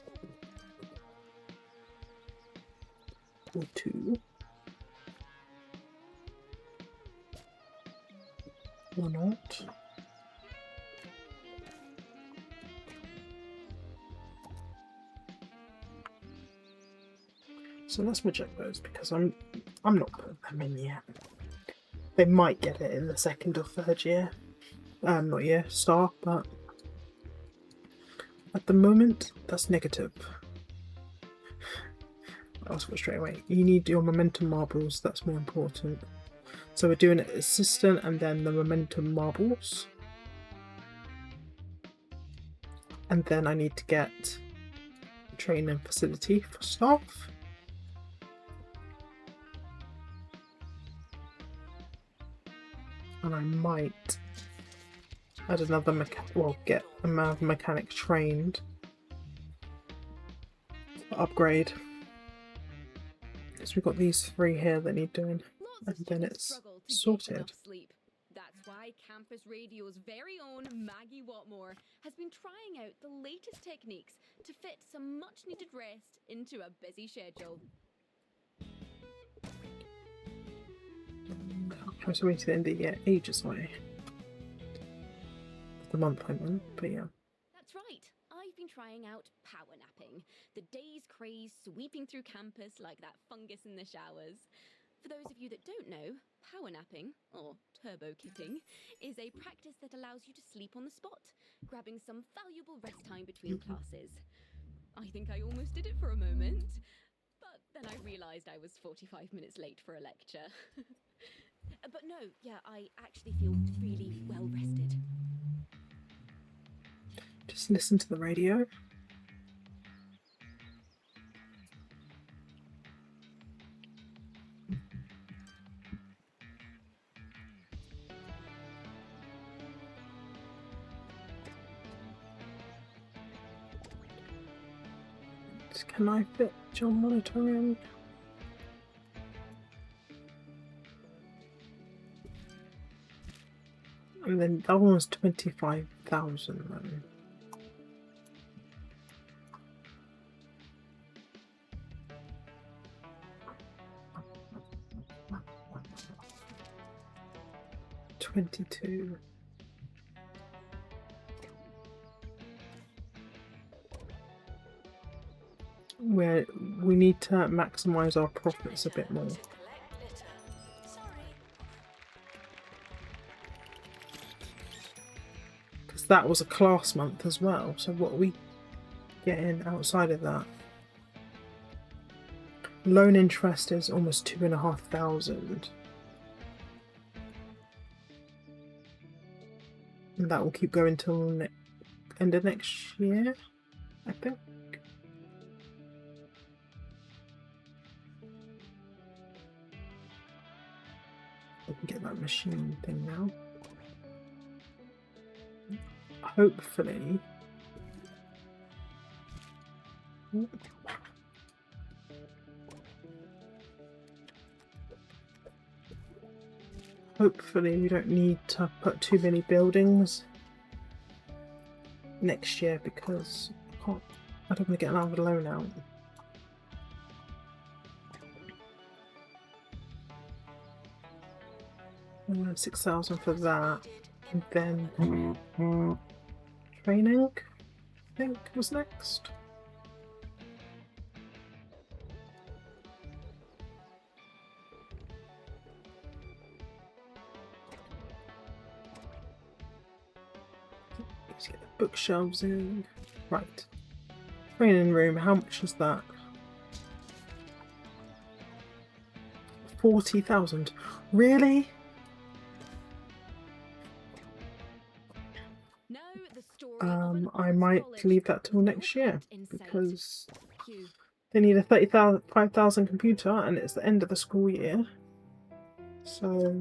Or two. Or not. So let's reject those because I'm not putting them in yet. They might get it in the second or third year. Not year, star, but at the moment that's negative. I'll switch straight away. You need your momentum marbles, that's more important. So we're doing it assistant and then the momentum marbles. And then I need to get training facility for staff. And I might add another get another mechanic trained for upgrade. So we've got these three here that need doing, and then it's sorted. Sleep. That's why Campus Radio's very own Maggie Watmore has been trying out the latest techniques to fit some much needed rest into a busy schedule. Try something to the end of the year, ages away. The month I meant, but yeah. That's right. I've been trying out power napping, the day's craze sweeping through campus like that fungus in the showers. For those of you that don't know, power napping, or turbo kitting, is a practice that allows you to sleep on the spot, grabbing some valuable rest time between classes. I think I almost did it for a moment, but Then I realised I was 45 minutes late for a lecture. But no, yeah, I actually feel really well rested. Just listen to the radio. Can I fit John monitoring? And then that one was 25,000 then. $22. Where we need to maximize our profits a bit more. To collect litter. Sorry. Because that was a class month as well. So what are we getting outside of that? Loan interest is almost 2,500. And that will keep going till end of next year, I think. I can get that machine thing now. Hopefully. Hopefully we don't need to put too many buildings next year because I don't want to get another loan out. And 6,000 for that, and then training, I think, was next. Let's get the bookshelves in. Right. Training room, how much is that? 40,000. Really? No, the story of an I arts might college leave that till next year in sight. because Phew. they need a 35,000 computer and it's the end of the school year. So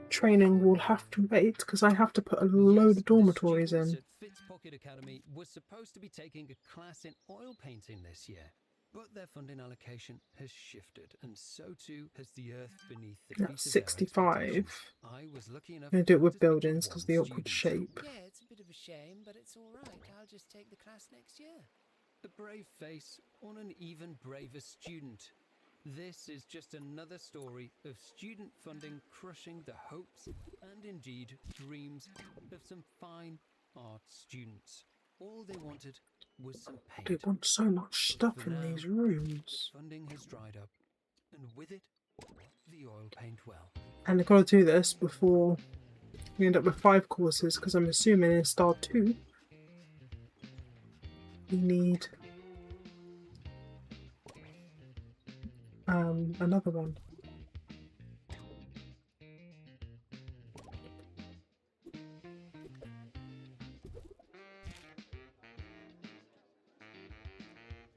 training will have to wait because I have to put a load of dormitories in. At Fitz Pocket Academy was supposed to be taking a class in oil painting this year, but their funding allocation has shifted, and so too has the earth beneath the feet That's of their 65. expectations. I was lucky enough I'm going to do it with to speak to buildings because one the awkward student. shape. Yeah, it's a bit of a shame, but it's all right. I'll just take the class next year. A brave face on an even braver student. This is just another story of student funding crushing the hopes and indeed dreams of some fine art students. All they wanted was some paint. They want so much stuff For in now, these rooms. Funding has dried up, and with it, the oil paint well. And I've got to do this before we end up with 5 courses because I'm assuming in Star 2 we need another one.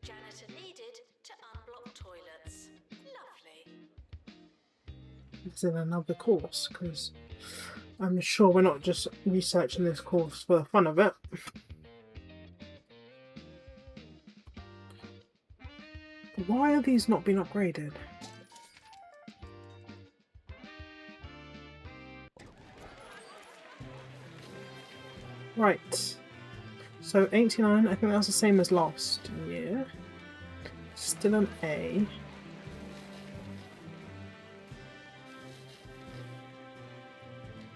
Janitor needed to unblock toilets. Lovely. It's in another course because I'm sure we're not just researching this course for the fun of it. Why are these not being upgraded? Right. So 89, I think that's the same as last year. Still an A.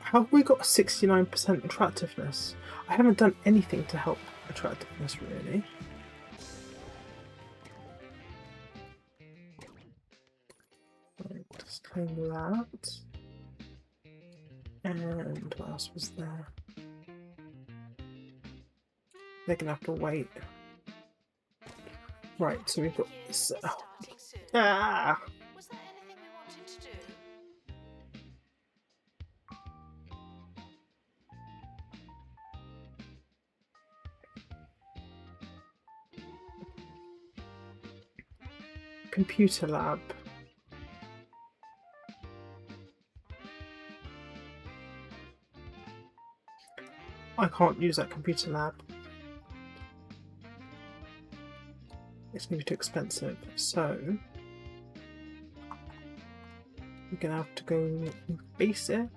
How have we got 69% attractiveness? I haven't done anything to help attractiveness really. Right, just claim that. And what else was there? They're gonna have to wait. Right, so we've got this. Oh, Starting soon. Ah! Was there anything we wanted to do? Computer lab. I can't use that computer lab. It's going to be too expensive. So we're going to have to go basic.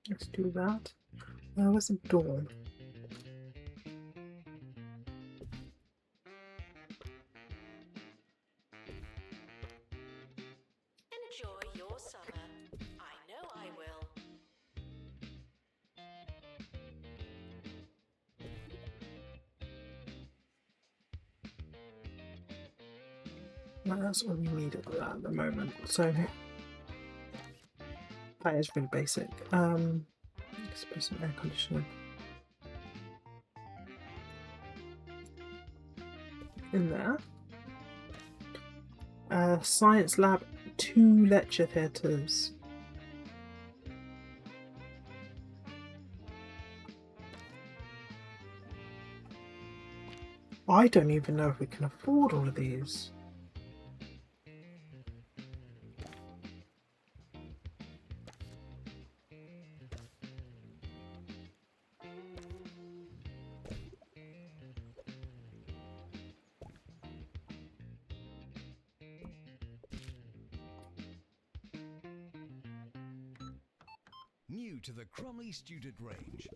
Let's do that. Where's the door? Enjoy your summer. I know I will. Well, that's all we need at the moment. So that is really basic. Let's put some air conditioning in there. Science lab, 2 lecture theatres. I don't even know if we can afford all of these. New to the Crumley student range.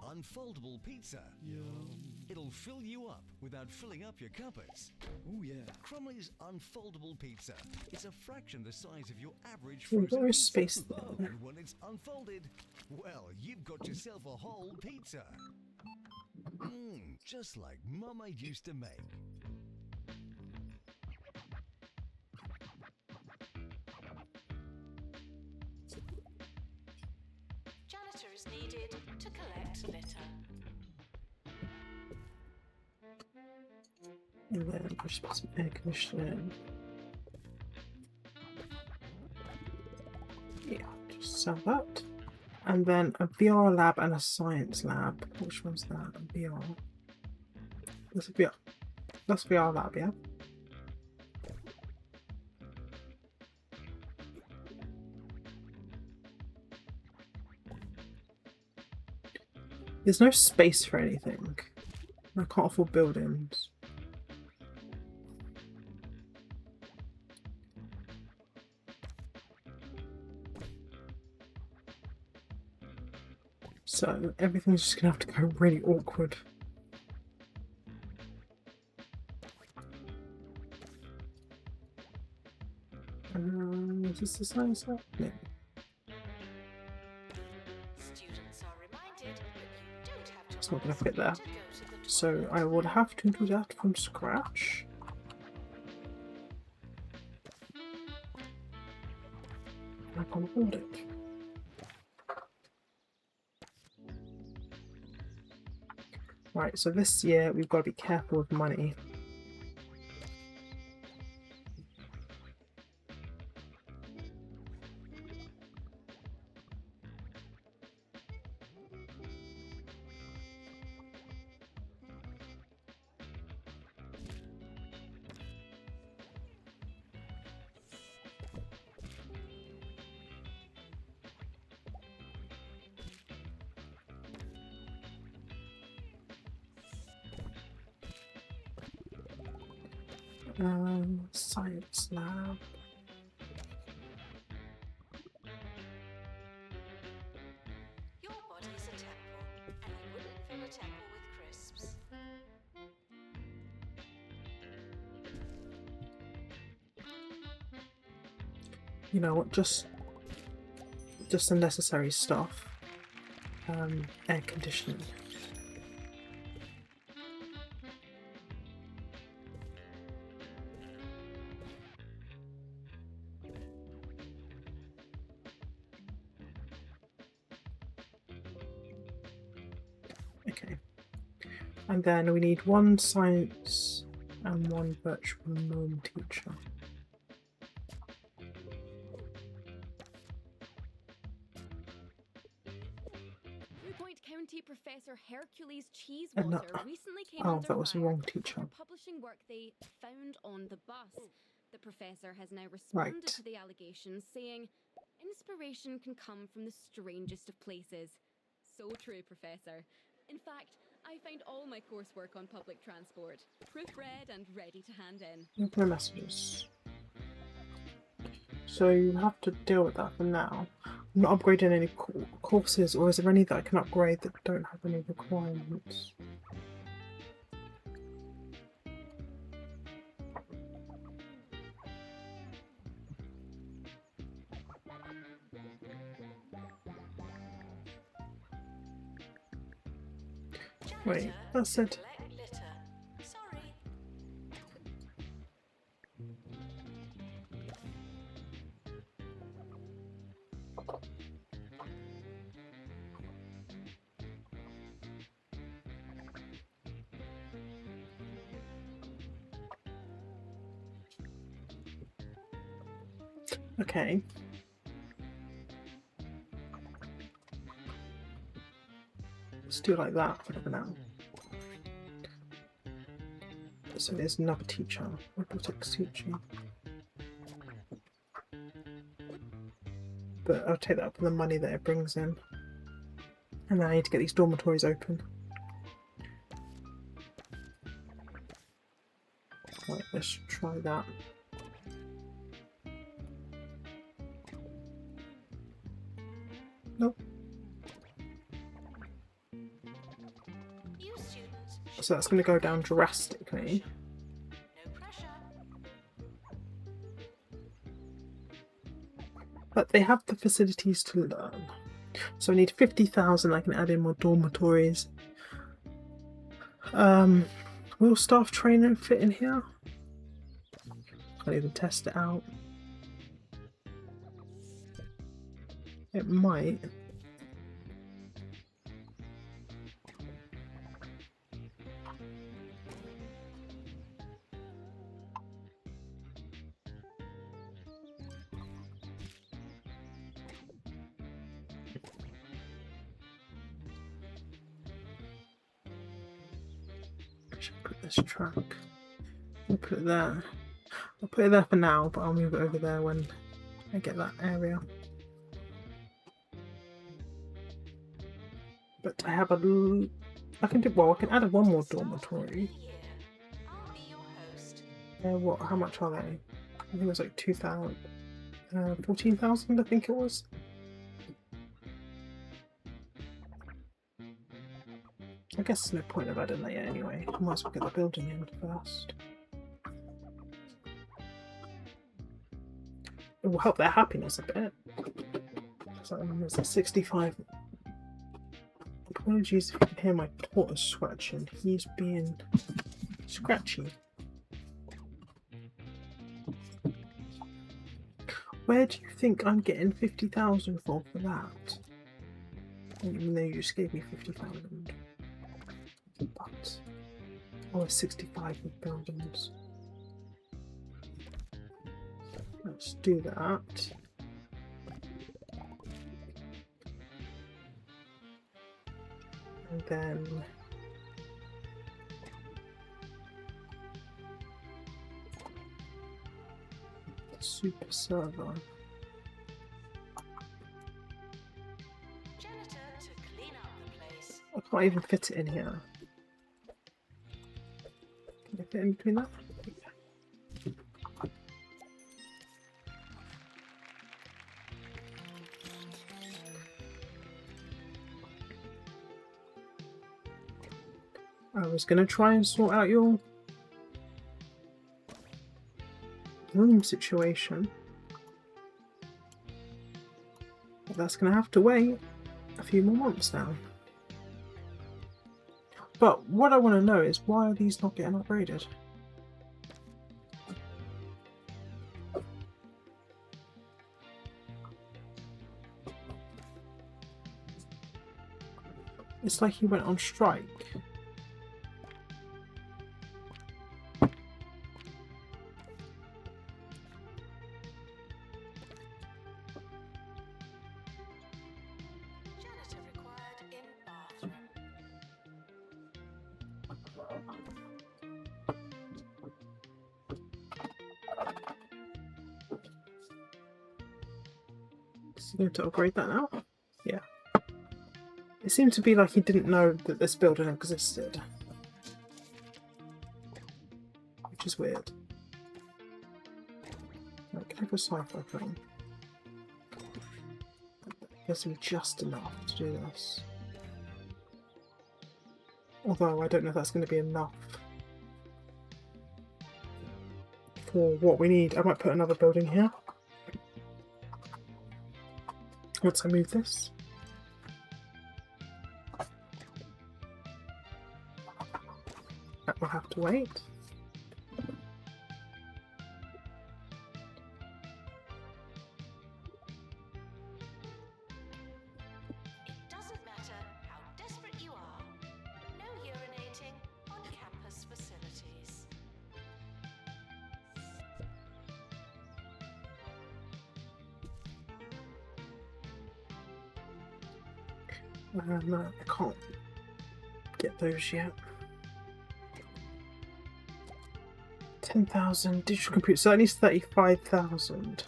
Unfoldable pizza. Yum. It'll fill you up without filling up your cupboards. Oh yeah. Crumley's unfoldable pizza. It's a fraction the size of your average Ooh, frozen there is pizza. space Oh, there. and when it's unfolded, well, you've got yourself a whole pizza. Just like Mama used to make. Janitor is needed to collect litter. And then I'll just put some air conditioning. Yeah, just sell that. And then a VR lab and a science lab. Which one's that? A VR. That's a VR. That's VR lab, yeah? There's no space for anything. I can't afford buildings. So everything's just gonna have to go really awkward. Is this the science lab? No. Students are reminded that you don't have to It's not gonna ask fit there. to go to the So toilet. I would have to do that from scratch. I can't afford it. Right, so this year we've got to be careful with money. Science lab. Your body's a temple, and you wouldn't fill a temple with crisps. You know what? Just the necessary stuff. Air conditioning. And then we need one science and one virtual norm teacher. Point County Professor Hercules And that- Cheesewater recently came Oh, under that was the fire wrong teacher. for publishing work they found on the bus. The professor has now responded Right. to the allegations, saying, "Inspiration can come from the strangest of places." So true, Professor. In fact, I find all my coursework on public transport, proofread and ready to hand in. Open messages. So you have to deal with that for now. I'm not upgrading any courses, or is there any that I can upgrade that don't have any requirements? Wait, that's it. Collect litter. Sorry. Okay. Let's do it like that for now. So there's another teacher. Robotics teacher. But I'll take that up for the money that it brings in. And then I need to get these dormitories open. Right, let's try that. Nope. You students should So that's going to go down drastically. no pressure. But they have the facilities to learn. So I need 50,000. I can add in more dormitories. Will staff training fit in here? Can't even test it out. It might. I should put this track. I'll put it there. I'll put it there for now, but I'll move it over there when I get that area. But I have I can do, well, I can add one more dormitory. I'll be your host. What? How much are they? I think it was like 2,000, 14,000. I think it was. I guess there's no point of adding that yet anyway. I might as well get the building in first. It will help their happiness a bit. So it's at 65. Apologies if you can hear my tortoise scratching. He's being scratchy. Where do you think I'm getting 50,000 for that? Even though you just gave me 50,000. But I was 65 with buildings. Let's do that. And then super server. Janitor to clean up the place. I can't even fit it in here. Can I fit in between that? I was going to try and sort out your room situation. But that's going to have to wait a few more months now. But what I want to know is, why are these not getting upgraded? It's like he went on strike. Is he going to upgrade that now? Yeah. It seemed to be like he didn't know that this building existed. Which is weird. Like, have a sci-fi film. Gives him just enough to do this. Although I don't know if that's going to be enough for what we need. I might put another building here. Once I move this. That will have to wait. Doesn't matter how desperate you are. No urinating on campus facilities. No, I can't get those yet. 10,000 digital computers, so that needs 35,000.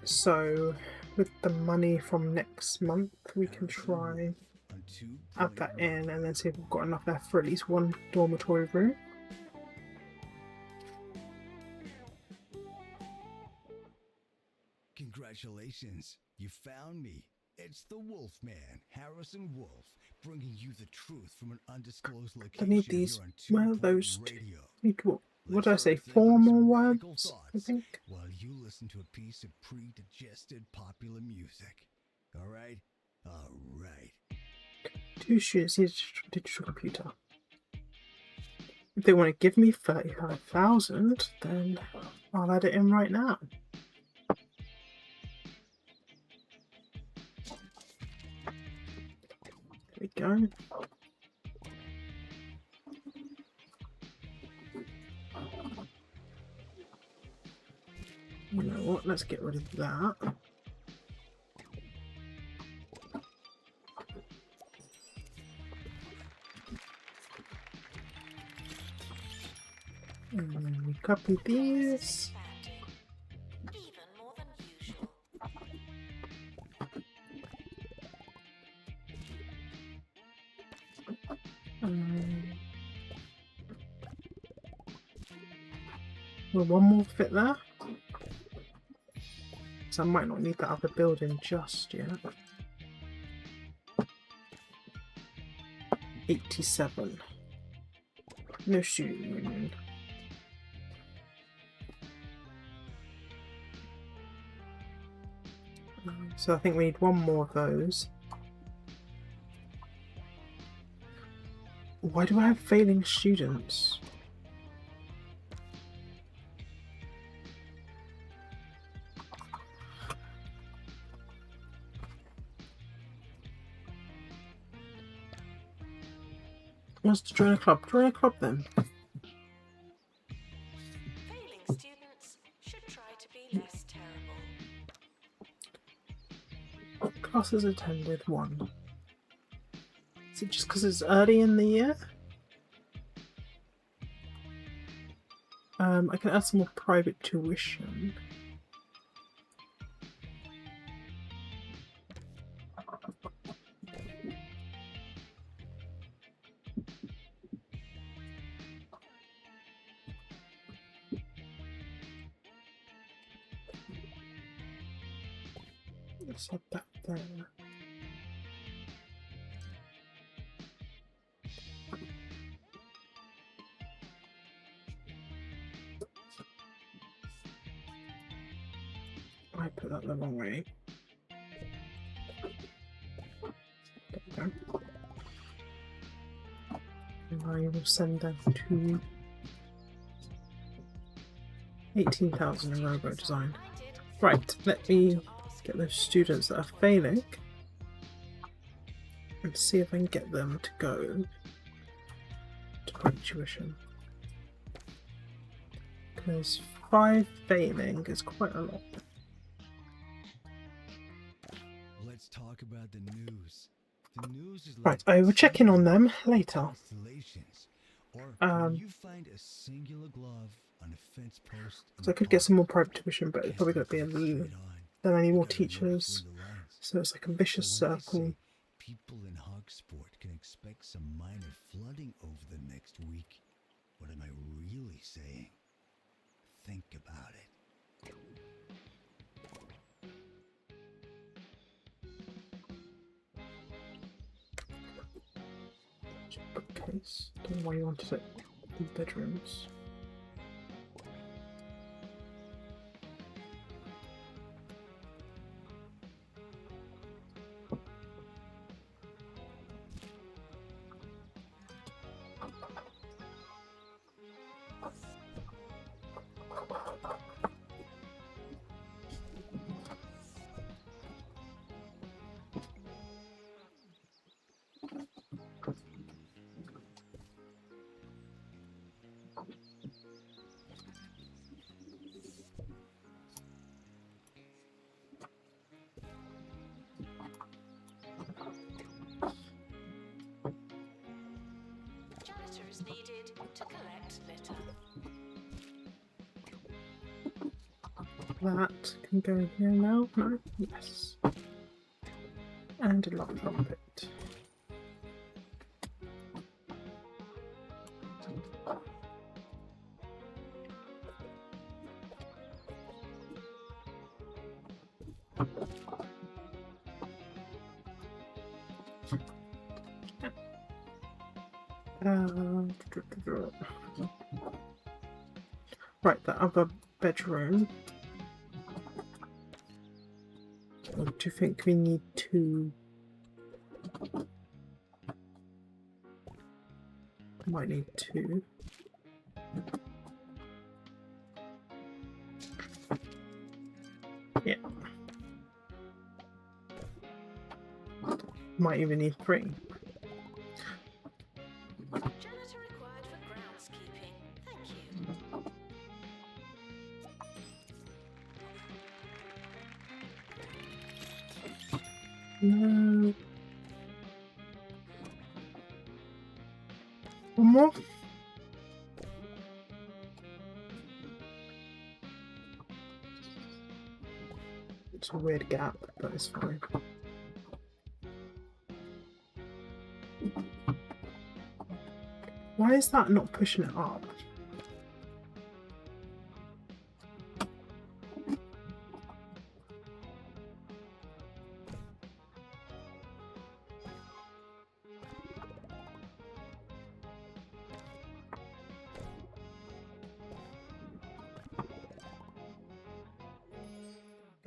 So with the money from next month, we can try add that in and then see if we've got enough left for at least one dormitory room. Congratulations, you found me. It's the Wolfman, Harrison Wolf, bringing you the truth from an undisclosed I location. need these, here on well, 2 those Point two. Radio. Need what did I Let's say? start 4 thinking more some radical words, I thoughts think. while you listen to a piece of pre-digested popular music. All right? All right. 2 students need a digital computer. If they want to give me 35,000, then I'll add it in right now. There we go. You know what? Let's get rid of that. And then we copy these. Expanding, even more than usual. Will one more fit there? So I might not need that other building just yet. 87. No student union. So I think we need one more of those. Why do I have failing students? Wants to join a club. Join a club then. Failing students should try to be less terrible. Classes attended 1. Is it just because it's early in the year? I can add some more private tuition. Let's add that there. I put that the wrong way. There we go. And I will send them to 18,000 in robo design. Right, let me get those students that are failing and see if I can get them to go to private tuition. Because 5 failing is quite a lot. Let's talk about the news. The news is Right, like I will check in on them later. constellations. Or when you find a singular glove on a fence post. So I could get some more private tuition, but it's probably going to be then I need more Gotta look teachers. between the lines. So it's like a vicious So when I circle. say people in Hogsport can expect some minor flooding over the next week, what am I really saying? Think about it. Bookcase. Don't know why you wanted it in bedrooms. Janitor is needed to collect litter. That can go in here now. No? Yes. And a lock trumpet. Right, the other bedroom. Or do you think we need two? Might need two. Yeah. Might even need three. Janitor required for groundskeeping. Thank you. No. One more? It's a weird gap, but it's fine. Why is that not pushing it up?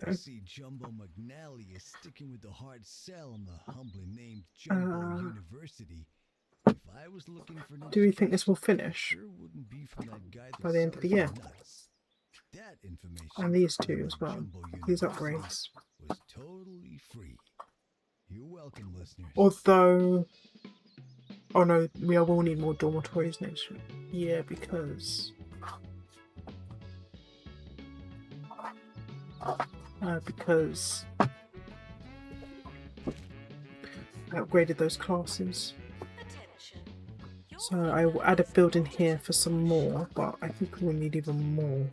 I see Jumbo McNally is sticking with the hard sell on the humbly named Jumbo University. If I was looking for an Do we think this will education, finish sure wouldn't be from that guy that by the end of the sells year? nuts. That information And these two about as well. Jumbo These University upgrades. was totally free. You're welcome, listeners. Although, oh no, we will need more dormitories next year because I upgraded those classes. Attention. Your So I will add a building here for some more, but I think we'll need even more.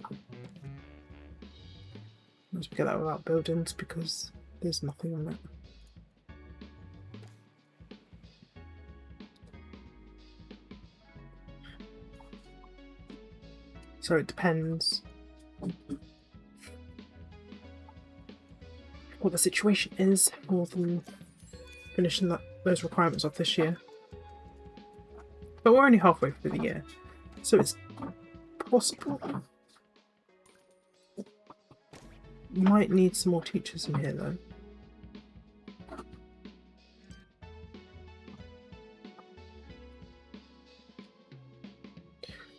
Let's get that without buildings because there's nothing on it. So it depends what the situation is for them finishing those requirements off this year. But we're only halfway through the year, so it's possible. Might need some more teachers in here though.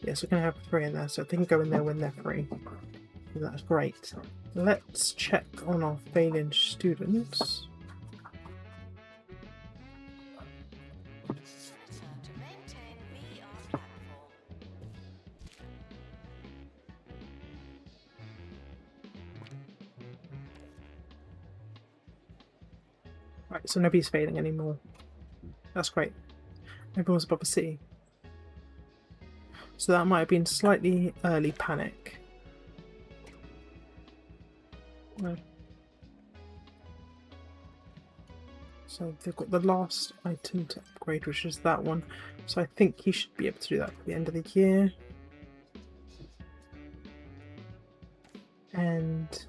Yes, we're going to have 3 in there, so they can go in there when they're free. That's great. Let's check on our failing students. Janitor to maintain VR platform. Right, so nobody's failing anymore. That's great. Everyone's above a C. So that might have been slightly early panic. No. So they've got the last item to upgrade, which is that one. So I think he should be able to do that for the end of the year. And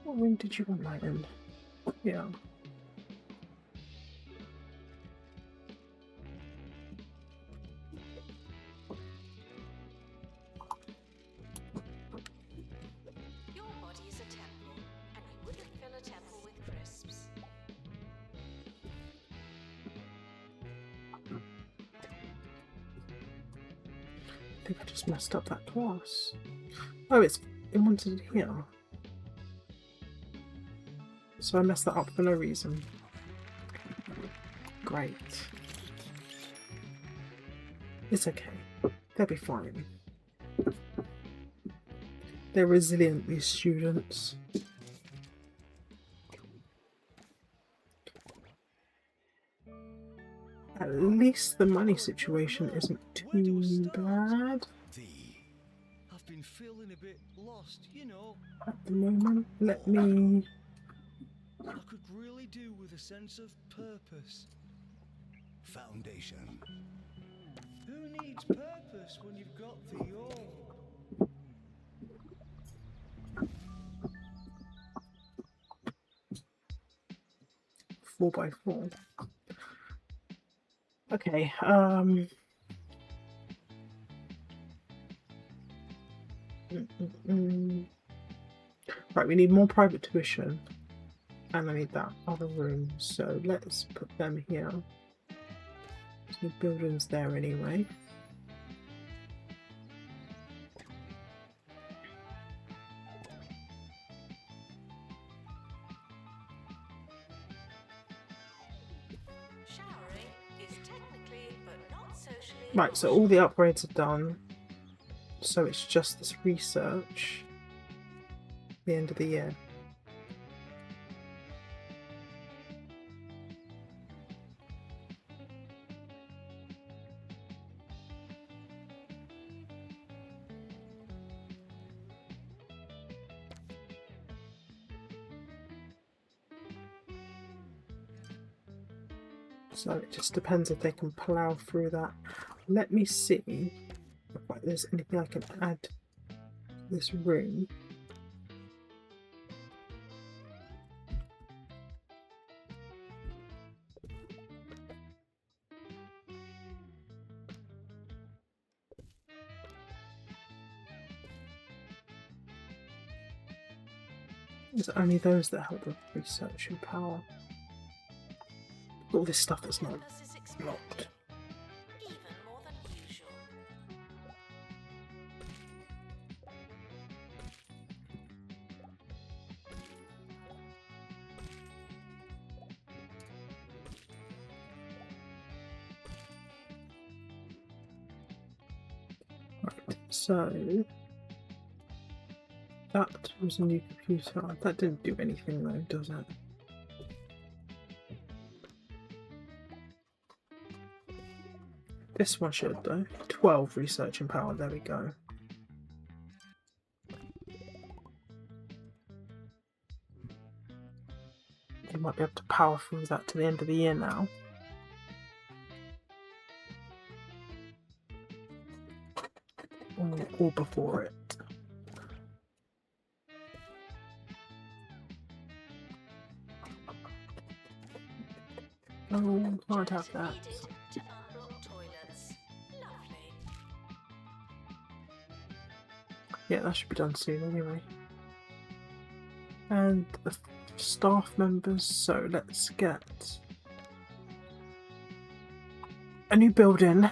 what room did you want that in? Yeah. Your body is a temple, and you wouldn't fill a temple with crisps. I think I just messed up that class. Oh, it wanted it here. So I messed that up for no reason. Great. It's okay. They'll be fine. They're resilient, these students. At least the money situation isn't Where do I too start? bad I've been feeling a bit lost, you know. at the moment. Let me... I could really do with a sense of purpose. Foundation. Who needs purpose when you've got the all? 4x4. Okay, Right, we need more private tuition. And I need that other room. So let's put them here. There's no buildings there anyway. Showering is technically, but not socially. Right, so all the upgrades are done. So it's just this research. The end of the year. So it just depends if they can plough through that. Let me see if there's anything I can add to this room. It's only those that help with research and power. All this stuff that's not Campus is expanding, locked. even more than usual. Right, so that was a new computer. That didn't do anything though, does it? This one should though. 12 research and power, there we go. You might be able to power through that to the end of the year now. Or before it. Oh, can't have that. Needed to unblock toilets. Lovely. Yeah, that should be done soon anyway. And the staff members, so let's get a new building.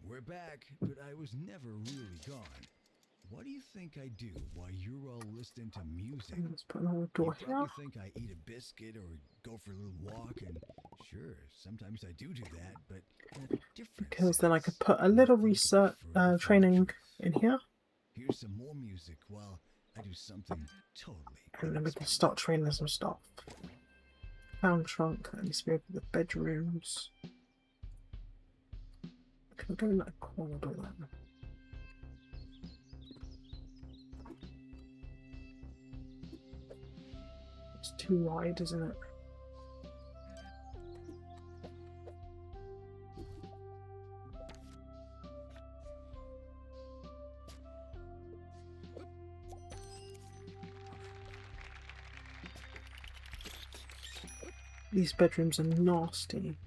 We're back, but I was never really gone. What do you think I do while you're all listening to music? Let's put another door You here. probably think I eat a biscuit or go for a little walk and Sure, sometimes I do that, but in a different Because then I sense. could put a little Thank you research for training in here, Here's some more music while I do something totally and then we can unexpected. start training some stuff. Found trunk, that needs to be over the bedrooms. Can I go in that corner door then? It's too wide, isn't it? These bedrooms are nasty.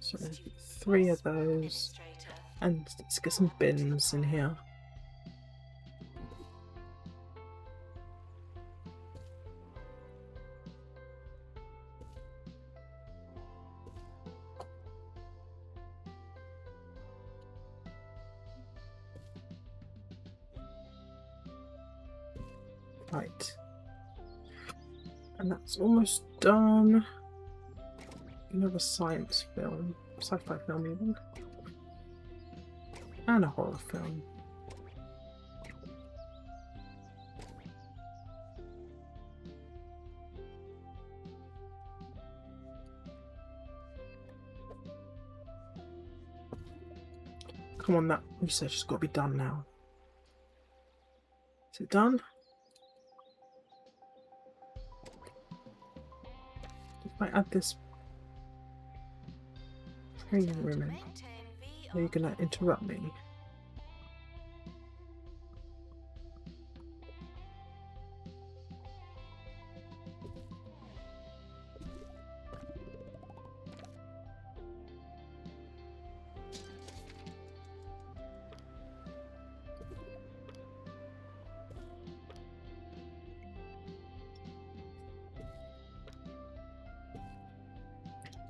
So 3 of those, and let's get some bins in here. Right. And that's almost done. Another science film, sci-fi film even. And a horror film. Come on, that research has got to be done now. Is it done? If I add this training room in, are you going to interrupt me?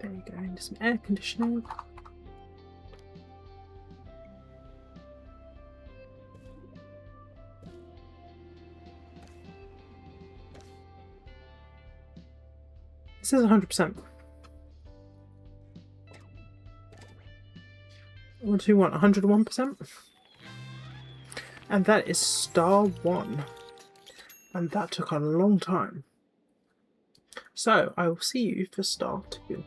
There you go, into some air conditioning. This is 100%. What do you want? 101%? And that is star 1. And that took a long time. So I will see you for star 2.